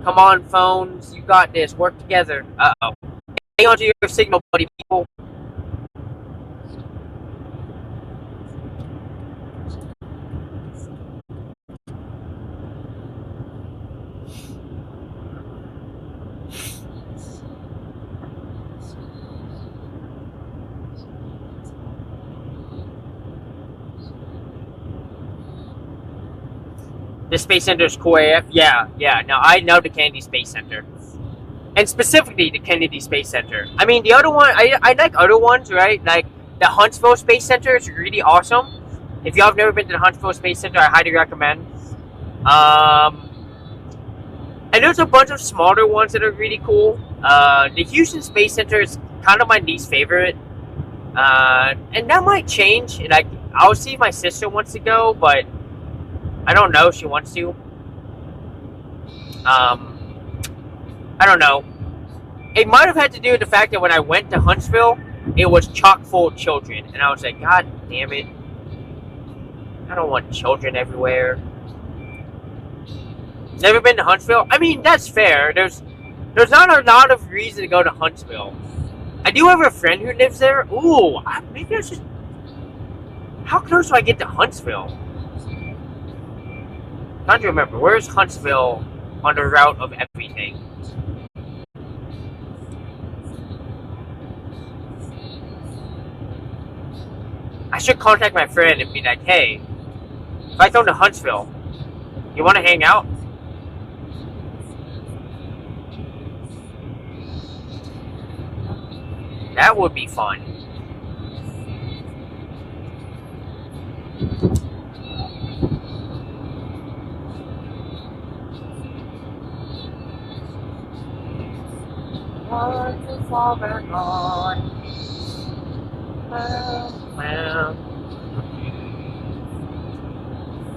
Come on, phones. You got this. Work together. Uh-oh. Hang on to your signal, buddy, people. The Space Center is cool AF? Yeah. Now, I know the Kennedy Space Center. And specifically the Kennedy Space Center. I mean, the other one, I like other ones, right? Like, the Huntsville Space Center is really awesome. If y'all have never been to the Huntsville Space Center, I highly recommend. And there's a bunch of smaller ones that are really cool. The Houston Space Center is kind of my least favorite. And that might change. Like, I'll see if my sister wants to go, but I don't know if she wants to. I don't know. It might have had to do with the fact that when I went to Huntsville, it was chock full of children. And I was like, God damn it. I don't want children everywhere. Never been to Huntsville? I mean, that's fair. There's not a lot of reason to go to Huntsville. I do have a friend who lives there. Ooh, maybe I should... How close do I get to Huntsville? I'm trying to remember. Where's Huntsville on the route of everything? I should contact my friend and be like, hey, if I come to Huntsville, you want to hang out? That would be fun. Hard to fall back on.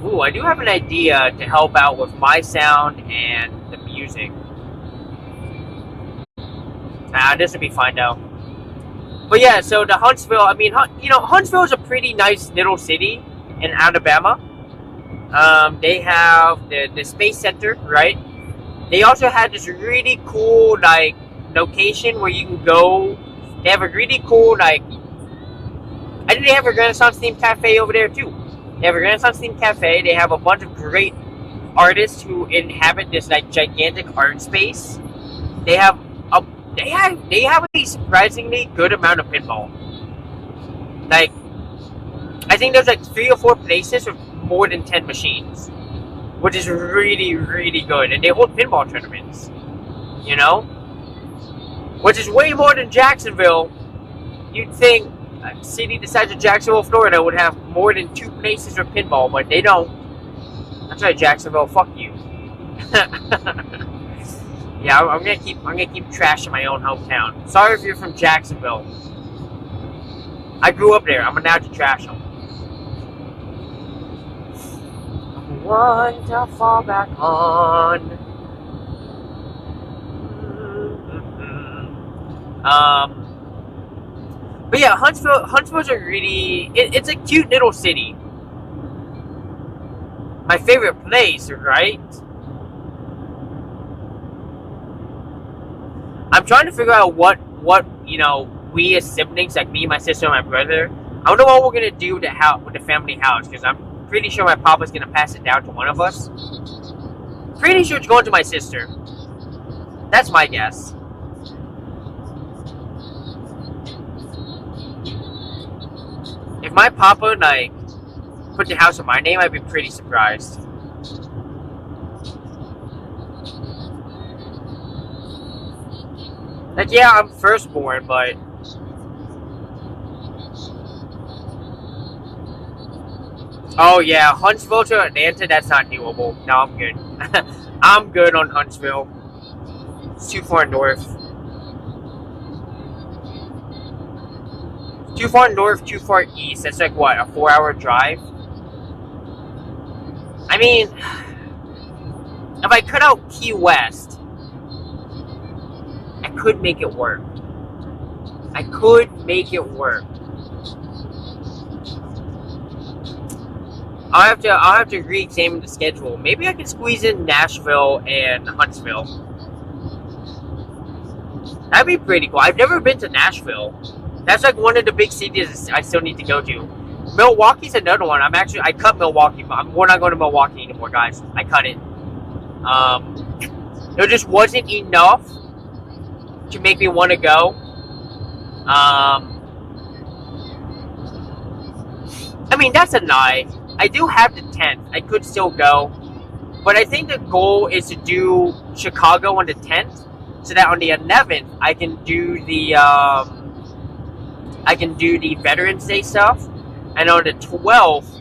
Ooh, I do have an idea to help out with my sound and the music. Nah, this would be fine though. But yeah, so the Huntsville, I mean, Huntsville is a pretty nice little city in Alabama. They have the Space Center, right? They also had this really cool, like, location where you can go. They have a really cool, like, I think they have a Renaissance-themed cafe over there, too. They have a Renaissance-themed cafe. They have a bunch of great artists who inhabit this, like, gigantic art space. They have a surprisingly good amount of pinball. Like, I think there's, like, 3 or 4 places with more than 10 machines, which is really, really good. And they hold pinball tournaments, you know? Which is way more than Jacksonville. You'd think a city the size of Jacksonville, Florida would have more than 2 places for pinball, but they don't. That's right, Jacksonville, fuck you. Yeah, I'm gonna keep trashing my own hometown. Sorry if you're from Jacksonville. I grew up there. I'm allowed to trash them. One to fall back on. But yeah, Huntsville's a really, it's a cute little city. My favorite place, right? I'm trying to figure out what we as siblings, like me, my sister, and my brother, I don't know what we're gonna do with the family house, because I'm pretty sure my papa's gonna pass it down to one of us. Pretty sure it's going to my sister. That's my guess. If my papa, like, put the house in my name, I'd be pretty surprised. Like, yeah, I'm firstborn, but oh yeah, Huntsville to Atlanta, that's not doable. No, I'm good. I'm good on Huntsville. It's too far north. Too far north, too far east. That's like, what, a 4-hour drive? I mean, if I cut out Key West, I could make it work. I could make it work. I'll have to re-examine the schedule. Maybe I can squeeze in Nashville and Huntsville. That'd be pretty cool. I've never been to Nashville. That's like one of the big cities I still need to go to. Milwaukee's another one. I cut Milwaukee, but we're not going to Milwaukee anymore, guys. I cut it. There just wasn't enough to make me want to go. I mean, that's a lie. I do have the 10th. I could still go. But I think the goal is to do Chicago on the 10th, so that on the 11th, I can do the Veterans Day stuff. And on the 12th,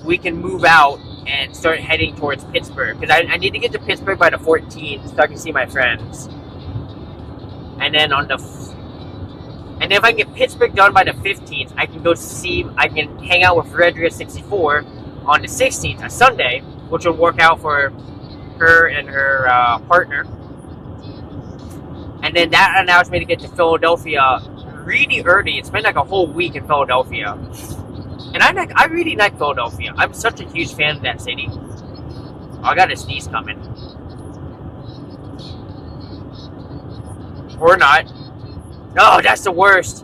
we can move out and start heading towards Pittsburgh. Because I need to get to Pittsburgh by the 14th so I can see my friends. And then and if I can get Pittsburgh done by the 15th, I can hang out with Redria 64 on the 16th, a Sunday, which will work out for her and her partner. And then that allows me to get to Philadelphia really early. It's been like a whole week in Philadelphia. And I really like Philadelphia. I'm such a huge fan of that city. Oh, I got a sneeze coming. Or not. Oh, that's the worst.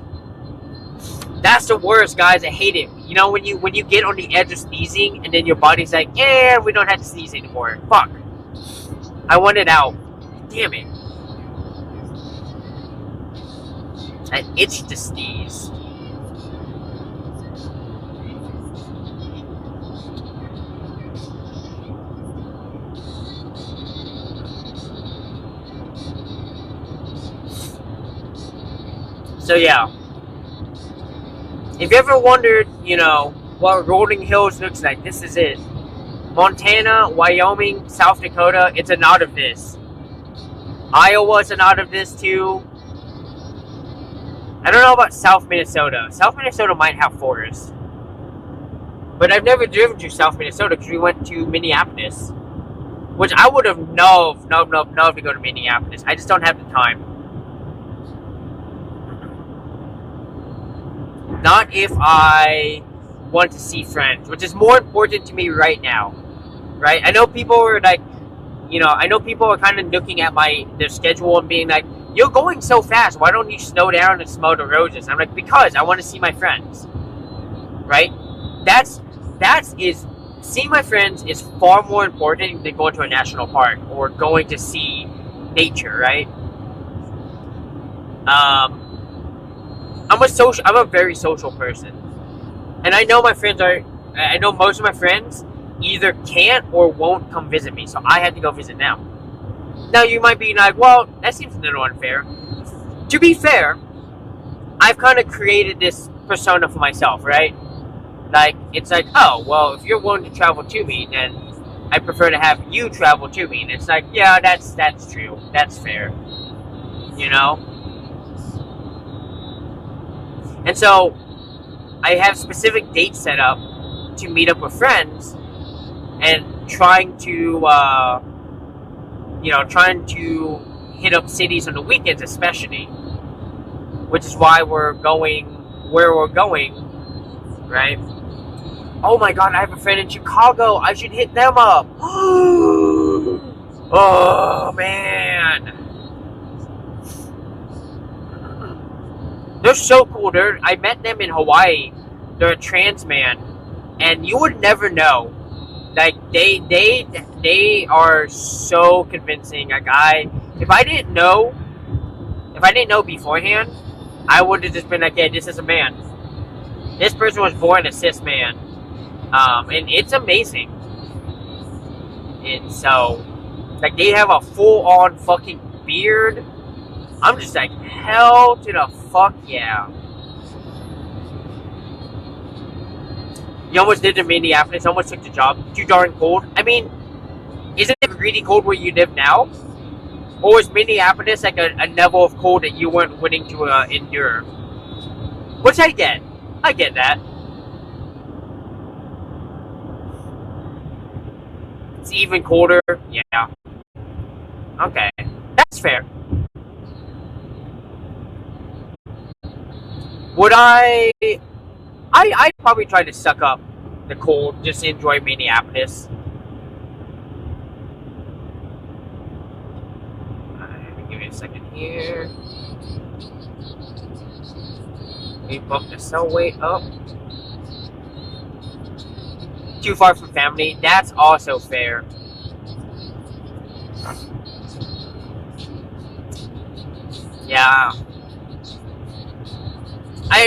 That's the worst, guys. I hate it. You know, when you get on the edge of sneezing and then your body's like, yeah, we don't have to sneeze anymore. Fuck. I want it out. Damn it. I itch to sneeze. So yeah, if you ever wondered, what Rolling Hills looks like, this is it. Montana, Wyoming, South Dakota, it's a nod of this. Iowa's a nod of this too. I don't know about South Minnesota. South Minnesota might have forests. But I've never driven to South Minnesota because we went to Minneapolis. Which I would have loved to go to Minneapolis. I just don't have the time. Not if I want to see friends, which is more important to me right now. Right? I know people are like, I know people are kind of looking at their schedule and being like, "You're going so fast. Why don't you slow down and smell the roses?" And I'm like, because I want to see my friends. Right? Seeing my friends is far more important than going to a national park or going to see nature, right? I'm a very social person. And I know most of my friends either can't or won't come visit me, so I had to go visit them. Now you might be like, well, that seems a little unfair. To be fair, I've kind of created this persona for myself, right? Like, it's like, oh, well, if you're willing to travel to me, then I prefer to have you travel to me. And it's like, yeah, that's true. That's fair. And so, I have specific dates set up to meet up with friends and trying to hit up cities on the weekends especially. Which is why we're going where we're going, right? Oh my god, I have a friend in Chicago. I should hit them up. Oh, man. They're so cool. I met them in Hawaii. They're a trans man. And you would never know. Like, they are so convincing. Like, if I didn't know beforehand, I would have just been like, yeah, this is a man. This person was born a cis man. And it's amazing. And so, like, they have a full-on fucking beard. I'm just like, hell to the fuck yeah. You almost did in Minneapolis, almost took the job. Too darn cold. I mean, isn't it really cold where you live now? Or is Minneapolis like a level of cold that you weren't willing to endure? Which I get. I get that. It's even colder. Yeah. Okay. That's fair. Would I'd probably try to suck up the cold, just enjoy Minneapolis. Give me a second here. We bump the cell weight up. Too far from family. That's also fair. Yeah.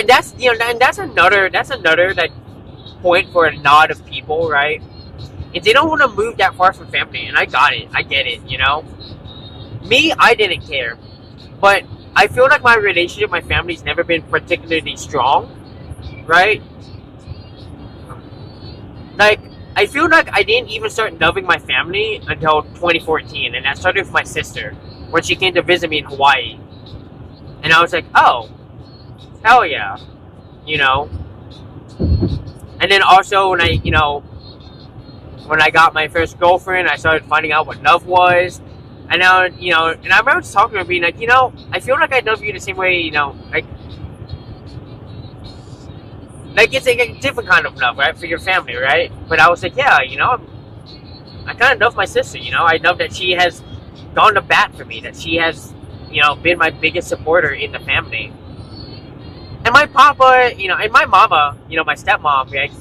That's another like point for a lot of people, right? If they don't want to move that far from family, and I get it, Me, I didn't care, but I feel like my relationship with my family's never been particularly strong, right? Like, I feel like I didn't even start loving my family until 2014, and that started with my sister, when she came to visit me in Hawaii. And I was like, oh, hell yeah, And then also when I got my first girlfriend, I started finding out what love was. And now, and I remember just talking to her being like, I feel like I love you the same way, like it's like a different kind of love, right, for your family, right? But I was like, yeah, I kind of love my sister, I love that she has gone to bat for me, that she has, been my biggest supporter in the family. And my papa, and my mama, my stepmom, right,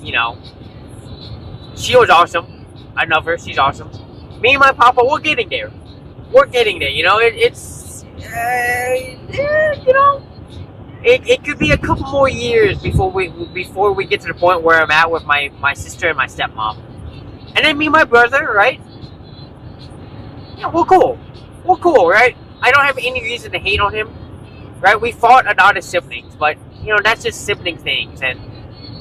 she was awesome. I love her, she's awesome. Me and my papa, we're getting there. It could be a couple more years before we get to the point where I'm at with my sister and my stepmom. And then me and my brother, right? Yeah, we're cool, right? I don't have any reason to hate on him, right? We fought a lot as siblings, but, that's just sibling things. And,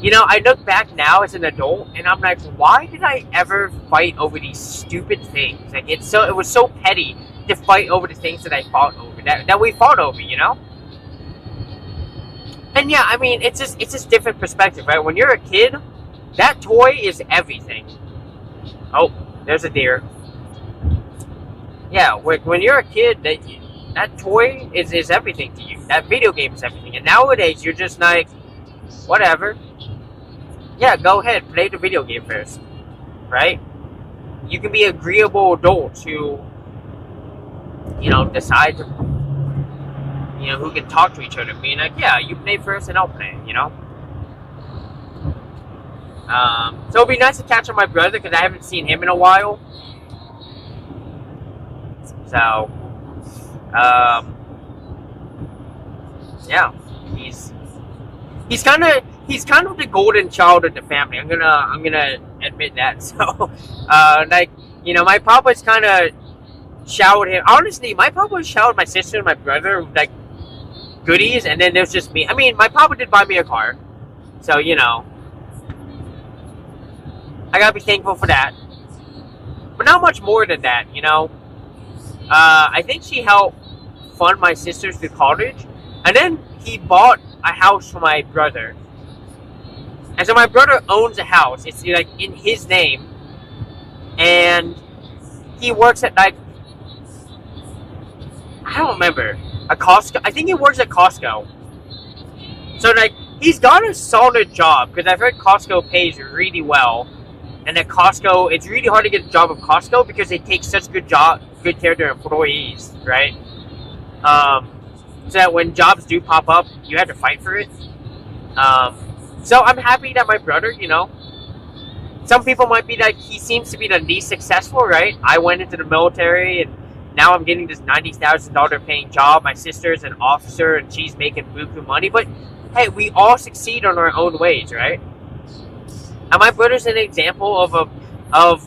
I look back now as an adult, and I'm like, why did I ever fight over these stupid things? Like, it was so petty to fight over the things that I fought over, that we fought over, And yeah, I mean, it's just different perspective, right? When you're a kid, that toy is everything. Oh, there's a deer. Yeah, when you're a kid, that toy is everything to you. That video game is everything. And nowadays, you're just like, whatever. Yeah, go ahead, play the video game first, right? You can be agreeable adults who, decide to, who can talk to each other. Being like, yeah, you play first and I'll play, So it'd be nice to catch up my brother because I haven't seen him in a while. So, yeah, he's kind of the golden child of the family. I'm gonna admit that. So, my papa's kind of showered him. Honestly, my papa showered my sister and my brother with, goodies, and then there's just me. I mean, my papa did buy me a car, so I gotta be thankful for that. But not much more than that, I think she helped fund my sisters through college, and then he bought a house for my brother. And so my brother owns a house. It's in his name, and he works at I don't remember, a Costco. I think he works at Costco. So he's got a solid job because I've heard Costco pays really well, and at Costco it's really hard to get a job at Costco because they take such good care of their employees, right? So that when jobs do pop up, you have to fight for it. So I'm happy that my brother, some people might be he seems to be the least successful, right? I went into the military and now I'm getting this $90,000 paying job. My sister's an officer and she's making buku money. But hey, we all succeed in our own ways, right? And my brother's an example of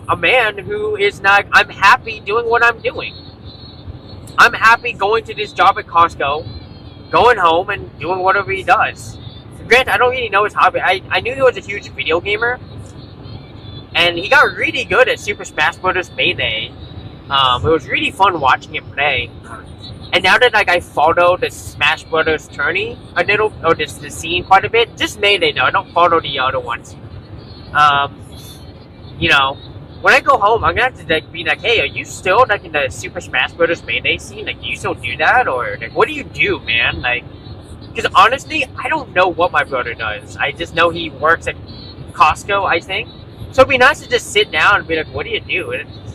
a man who is not. I'm happy doing what I'm doing. I'm happy going to this job at Costco, going home and doing whatever he does. Granted, I don't really know his hobby. I knew he was a huge video gamer, and he got really good at Super Smash Bros. Melee. It was really fun watching him play. And now that I follow the Smash Bros. Tourney a little, or the scene quite a bit, just Melee though. I don't follow the other ones. When I go home, I'm gonna have to be like, hey, are you still in the Super Smash Bros. Melee scene? Do you still do that, or what do you do, man? Because honestly, I don't know what my brother does. I just know he works at Costco, I think. So it'd be nice to just sit down and be like, what do you do?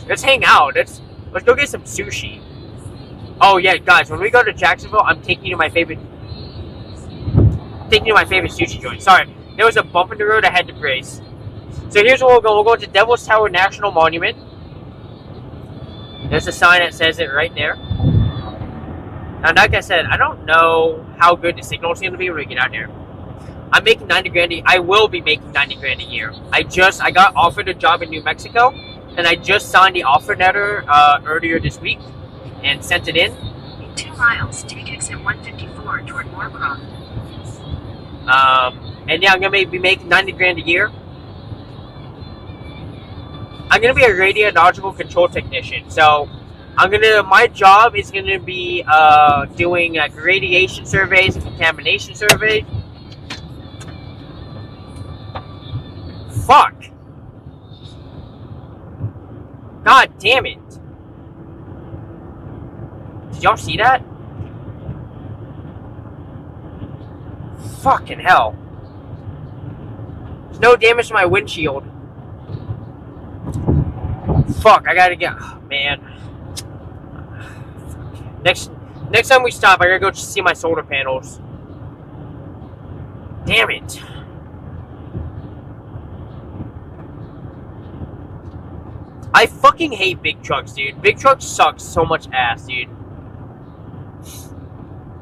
Let's hang out. Let's go get some sushi. Oh yeah, guys, when we go to Jacksonville, I'm taking you to my favorite sushi joint. Sorry, there was a bump in the road. I had to brace. So here's where we'll go. We'll go to Devil's Tower National Monument. There's a sign that says it right there. And like I said, I don't know how good the signal is going to be when we get out there. I'm making $90,000. I will be making $90,000 a year. I got offered a job in New Mexico, and I just signed the offer letter earlier this week and sent it in. In 2 miles, take exit 154 toward Moorcroft. And yeah, I'm going to be making $90,000 a year. I'm going to be a radiological control technician. So my job is going to be doing radiation surveys and contamination surveys. Fuck. God damn it. Did y'all see that? Fucking hell. There's no damage to my windshield. Fuck, I gotta get... Oh, man. Next time we stop, I gotta go see my solar panels. Damn it. I fucking hate big trucks, dude. Big trucks suck so much ass, dude.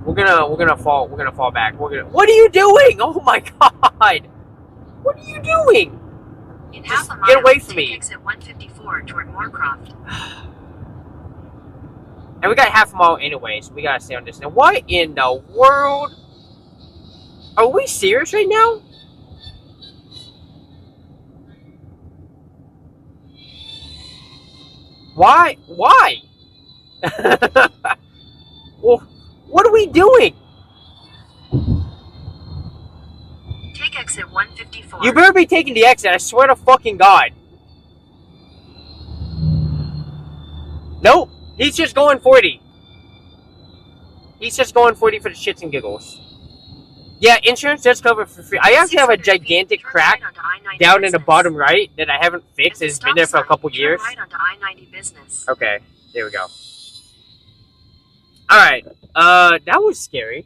We're gonna fall back. What are you doing? Oh my god! What are you doing? In half a mile, get away from me. Exit 154 toward Moorcroft. And we got half a mile anyway, so we gotta stay on this. Now, what in the world? Are we serious right now? Why? Well, what are we doing? Take exit 154. You better be taking the exit, I swear to fucking God. Nope, he's just going 40. He's just going 40 for the shits and giggles. Yeah, insurance does cover for free. I actually have a gigantic crack down in the bottom right that I haven't fixed. It's been there for a couple years. Okay, there we go. Alright, that was scary.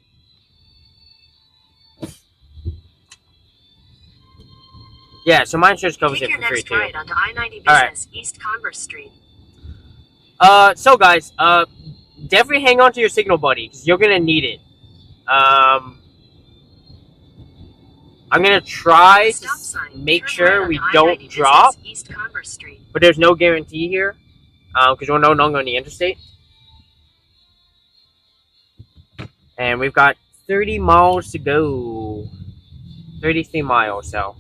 Yeah, so my insurance covers it for free too. Right onto I-90 Business, East Converse Street. So guys, definitely hang on to your signal, buddy, because you're gonna need it. I'm gonna try to make sure we don't drop, but there's no guarantee here, because we're no longer on the interstate. And we've got 30 miles to go. 33 miles, so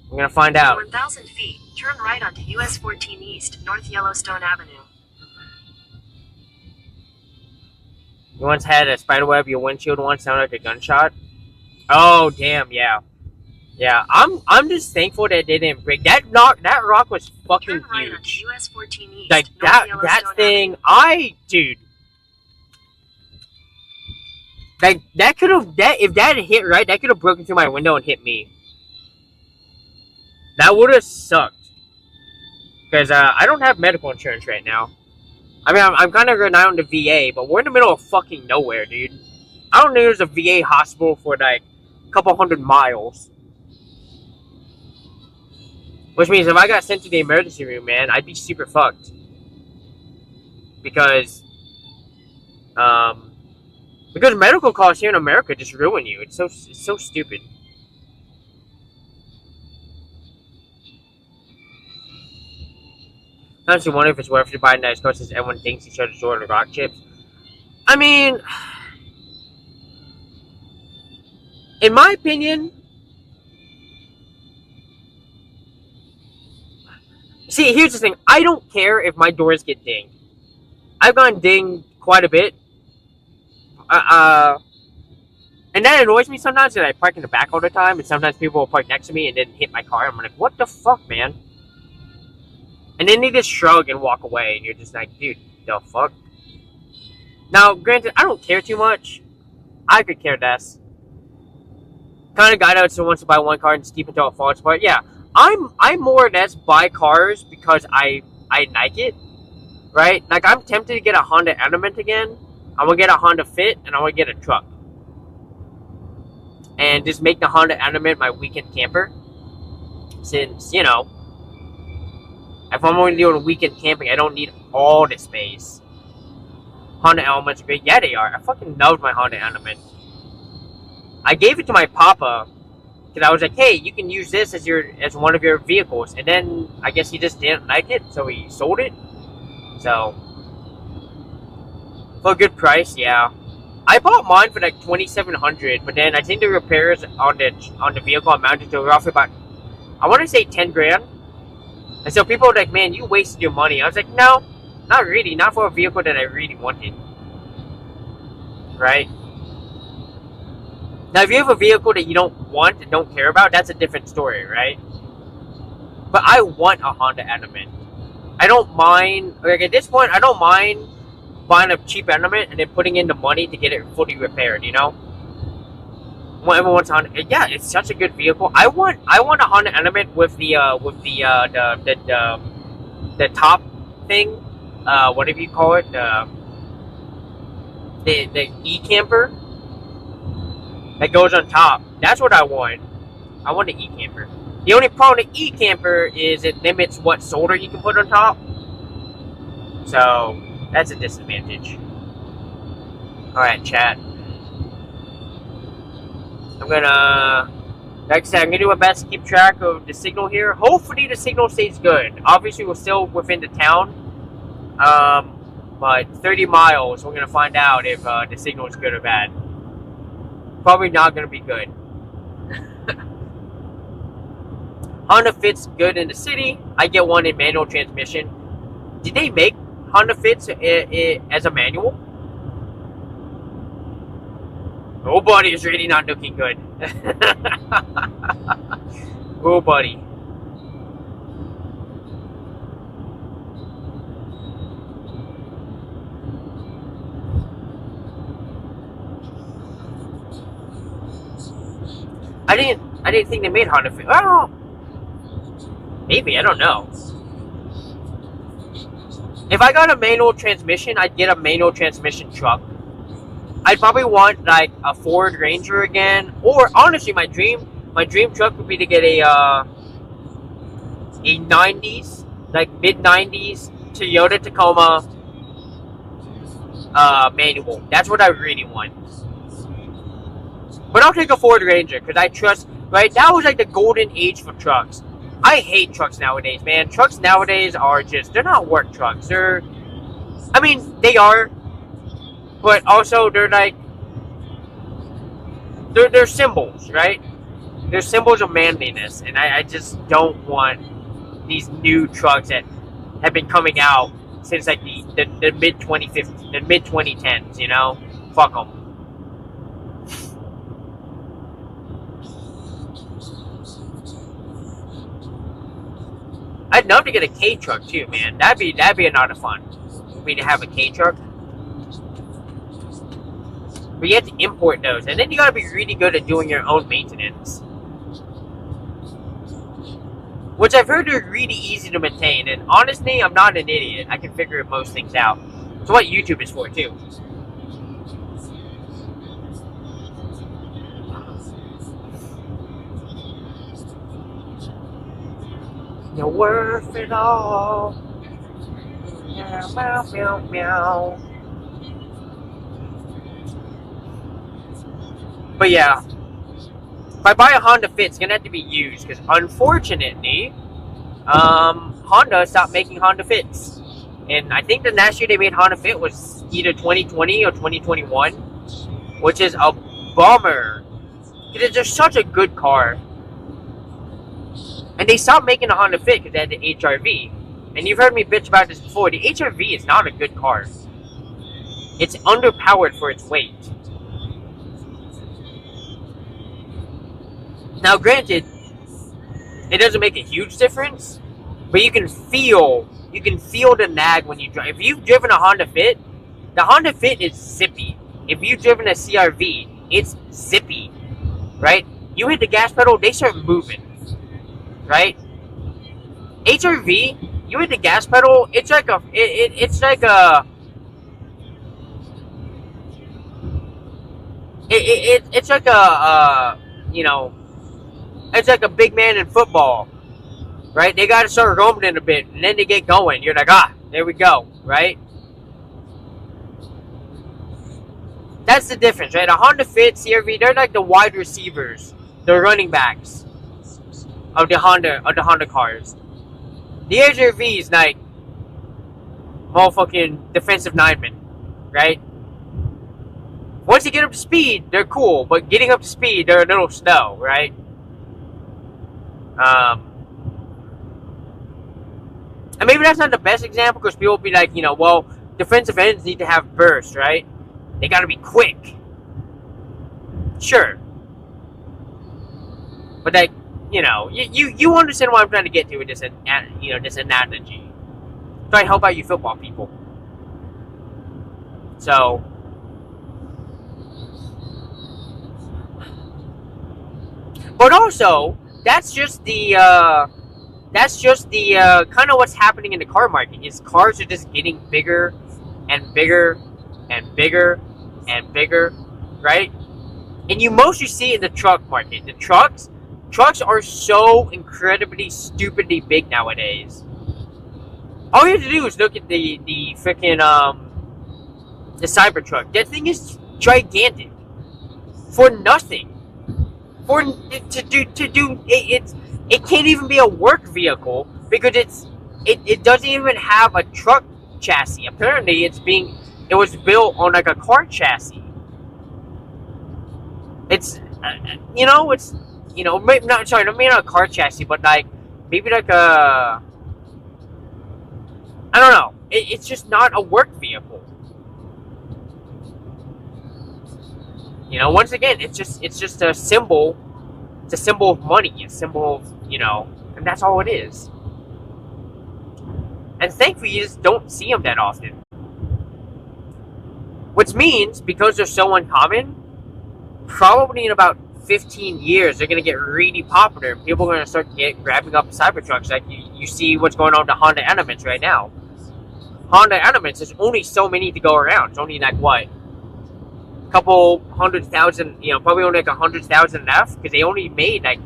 we're gonna find out. 1,000 feet, turn right onto US 14 East, North Yellowstone Avenue. You once had a spiderweb, your windshield once sounded like a gunshot. Oh damn, yeah. Yeah, I'm just thankful that they didn't break. That rock was fucking turn right huge. onto US 14 East, Like North that thing, dude. Like that could have if that had hit right, that could have broken through my window and hit me. That would have sucked. Because I don't have medical insurance right now. I mean, I'm kind of relying on the VA, but we're in the middle of fucking nowhere, dude. I don't think there's a VA hospital for like a couple 100 miles. Which means if I got sent to the emergency room, man, I'd be super fucked. Because medical costs here in America just ruin you. It's so stupid. I honestly wonder if it's worth to buy a nice car since everyone thinks each other's short of rock chips. I mean, in my opinion, see, here's the thing. I don't care if my doors get dinged. I've gotten dinged quite a bit. And that annoys me sometimes that I park in the back all the time, and sometimes people will park next to me and then hit my car. I'm like, what the fuck, man? And then they just shrug and walk away, and you're just like, dude, the fuck? Now, granted, I don't care too much. I could care less. Kind of guy that wants to buy one car and just keep until it falls apart. Yeah, I more or less buy cars because I like it, right? Like, I'm tempted to get a Honda Element again. I'm gonna get a Honda Fit, and I'm gonna get a truck. And just make the Honda Element my weekend camper. Since, you know, if I'm only doing weekend camping, I don't need all the space. Honda Elements are great. Yeah, they are. I fucking loved my Honda Element. I gave it to my papa because I was like, hey, you can use this as one of your vehicles. And then I guess he just didn't like it, so he sold it. So, for a good price, yeah. I bought mine for like $2,700, but then I think the repairs on the vehicle amounted to roughly about, I want to say 10 grand. And so people were like, man, you wasted your money. I was like, no, not really. Not for a vehicle that I really wanted. Right? Now, if you have a vehicle that you don't want and don't care about, that's a different story, right? But I want a Honda Element. I don't mind, like at this point, I don't mind buying a cheap Element and then putting in the money to get it fully repaired, you know? Everyone's Honda. Yeah, it's such a good vehicle. I want a Honda Element with the top thing, whatever you call it, the e-camper that goes on top. That's what I want. I want the e-camper. The only problem with the e-camper is it limits what solder you can put on top. So that's a disadvantage. Alright, chat. I'm gonna, like I said, I'm gonna do my best to keep track of the signal here. Hopefully the signal stays good. Obviously we're still within the town. But 30 miles, we're gonna find out if the signal is good or bad. Probably not gonna be good. Honda Fit's good in the city. I get one in manual transmission. Did they make Honda Fits as a manual? Oh, buddy, is really not looking good. Oh, buddy. I didn't think they made Honda Fit. Oh, maybe, I don't know. If I got a manual transmission, I'd get a manual transmission truck. I'd probably want like a Ford Ranger again, or honestly, my dream truck would be to get a 90s, like mid 90s Toyota Tacoma manual. That's what I really want. But I'll take a Ford Ranger because I trust. Right, that was like the golden age for trucks. I hate trucks nowadays, man. Trucks nowadays are they're not work trucks. I mean, they are, but also they're like, they're symbols, right? They're symbols of manliness, and I just don't want these new trucks that have been coming out since like the mid 2015, the mid 2010s, you know? Fuck them. I'd love to get a K truck too, man. That'd be a lot of fun. For me to have a K truck. But you have to import those, and then you gotta be really good at doing your own maintenance. Which I've heard are really easy to maintain, and honestly, I'm not an idiot. I can figure most things out. It's what YouTube is for too. You're worth it all. Meow, meow, meow, meow. But yeah, if I buy a Honda Fit, it's gonna have to be used because unfortunately, Honda stopped making Honda Fits, and I think the last year they made Honda Fit was either 2020 or 2021, which is a bummer because it's just such a good car. And they stopped making the Honda Fit because they had the HRV. And you've heard me bitch about this before. The HRV is not a good car. It's underpowered for its weight. Now, granted, it doesn't make a huge difference, but you can feel the nag when you drive. If you've driven a Honda Fit, the Honda Fit is zippy. If you've driven a CRV, it's zippy, right? You hit the gas pedal, they start moving. Right? HRV, you hit the gas pedal, it's like a you know, it's like a big man in football, right? They gotta start roaming a bit, and then they get going. You're like, there we go, right? That's the difference, right? A Honda Fit, CRV, they're like the wide receivers, the running backs of the Honda cars. The HRV is like motherfucking defensive linemen, right? Once you get up to speed, they're cool, but getting up to speed, they're a little slow, right? And maybe that's not the best example because people will be like, you know, well, defensive ends need to have burst, right? They got to be quick. Sure. But like, you know, you understand what I'm trying to get to with this, this analogy. Try to help out you football people. So, but also, that's just the kind of what's happening in the car market. Is cars are just getting bigger and bigger and bigger and bigger, right? And you mostly see it in the truck market. The trucks are so incredibly, stupidly big nowadays. All you have to do is look at the freaking the Cybertruck. That thing is gigantic for nothing. It can't even be a work vehicle because it doesn't even have a truck chassis. Apparently, it was built on like a car chassis. Maybe not a car chassis, but like maybe like a, I don't know. It's just not a work vehicle. You know, once again, it's just a symbol. It's a symbol of money. A symbol of, and that's all it is. And thankfully, you just don't see them that often. Which means, because they're so uncommon, probably in about 15 years, they're going to get really popular. People are going to start grabbing up Cybertrucks. Like you see what's going on to Honda Animals right now. Honda Animals, there's only so many to go around. It's only like what? A couple 100,000, probably only like 100,000 left, because they only made like,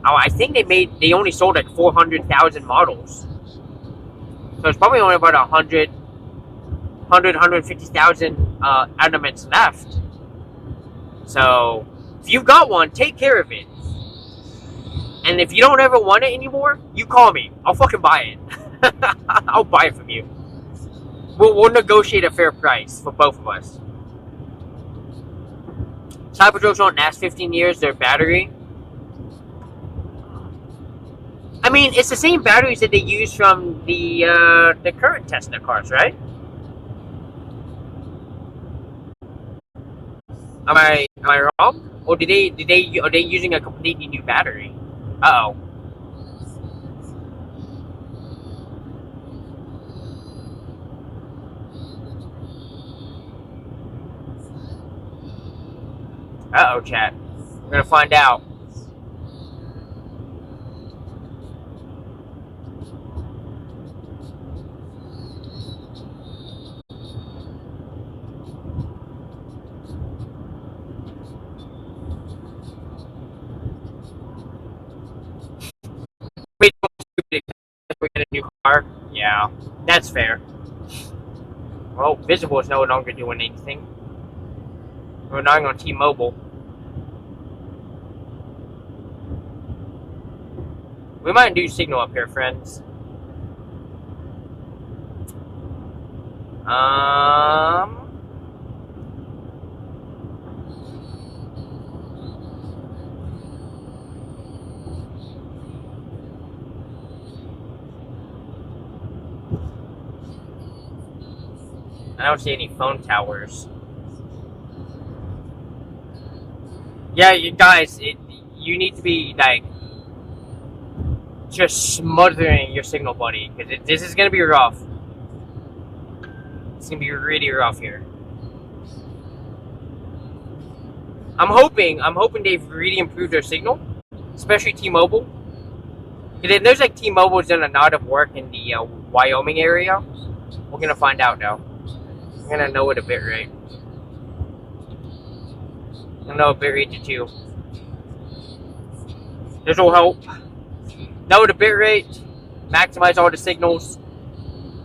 I think they only sold like 400,000 models. So it's probably only about 150,000 Animals left. So if you've got one, take care of it. And if you don't ever want it anymore, you call me. I'll fucking buy it. I'll buy it from you. We'll negotiate a fair price for both of us. Cybertrucks don't last 15 years. Their battery. I mean, it's the same batteries that they use from the current Tesla cars, right? Am I wrong? Or are they using a completely new battery? Uh-oh. Uh-oh, chat. We're gonna find out. Wait, we get a new car? Yeah, that's fair. Well, Visible is no longer doing anything. We're relying on T-Mobile. We might do Signal up here, friends. I don't see any phone towers. Yeah, you guys, you need to be like just smothering your signal, buddy, because this is gonna be rough. It's gonna be really rough here. I'm hoping they've really improved their signal, especially T-Mobile. Because there's like T-Mobile's done a lot of work in the Wyoming area. We're gonna find out now. We're gonna know it a bit rate. I'm gonna know a bit rate to 2. There's no hope. Know the bit rate. Maximize all the signals.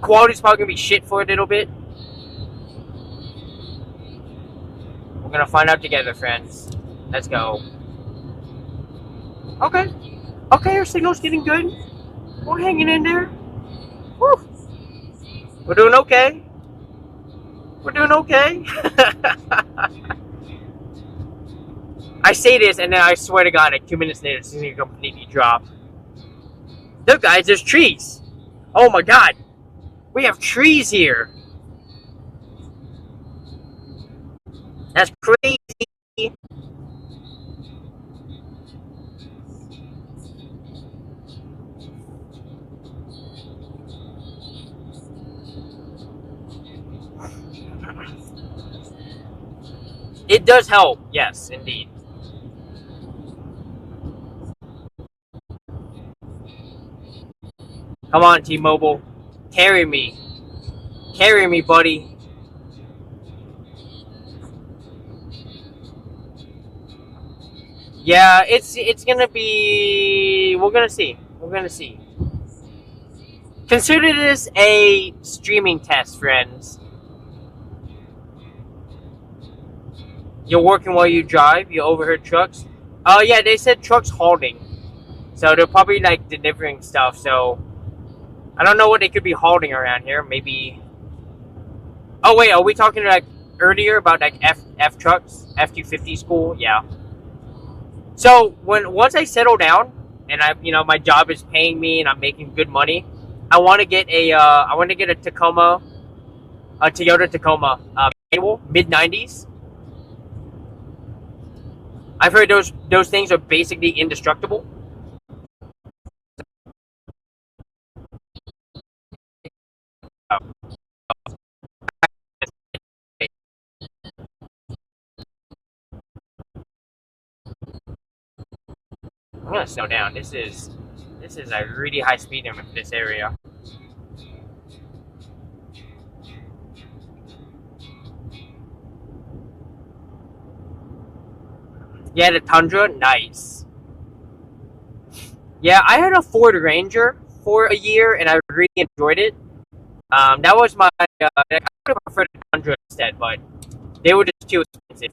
Quality's probably gonna be shit for a little bit. We're gonna find out together, friends. Let's go. Okay. Okay, our signal's getting good. We're hanging in there. Woo. We're doing okay. We're doing okay. I say this, and then I swear to God, like 2 minutes later, it's gonna completely drop. Look, guys, there's trees. Oh my God. We have trees here. That's crazy. It does help, yes, indeed. Come on, T-Mobile. Carry me. Carry me, buddy. Yeah, it's gonna be... We're gonna see. We're gonna see. Consider this a streaming test, friends. You're working while you drive. You overheard trucks. Oh, yeah, they said trucks halting. So they're probably, like, delivering stuff. So I don't know what they could be halting around here. Maybe... Oh, wait, are we talking, like, earlier about, like, F trucks? F-250 school? Yeah. So once I settle down and my job is paying me and I'm making good money, I want to get a Tacoma, a Toyota Tacoma manual, mid-90s. I've heard those things are basically indestructible. gonna slow down. This is a really high speed limit for this area. Yeah, the Tundra, nice. Yeah, I had a Ford Ranger for a year, and I really enjoyed it. That was my. I would have preferred the Tundra instead, but they were just too expensive.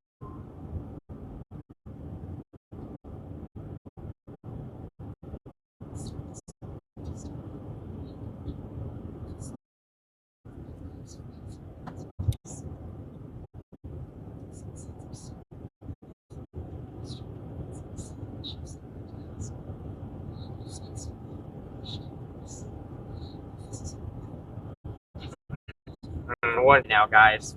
One now, guys.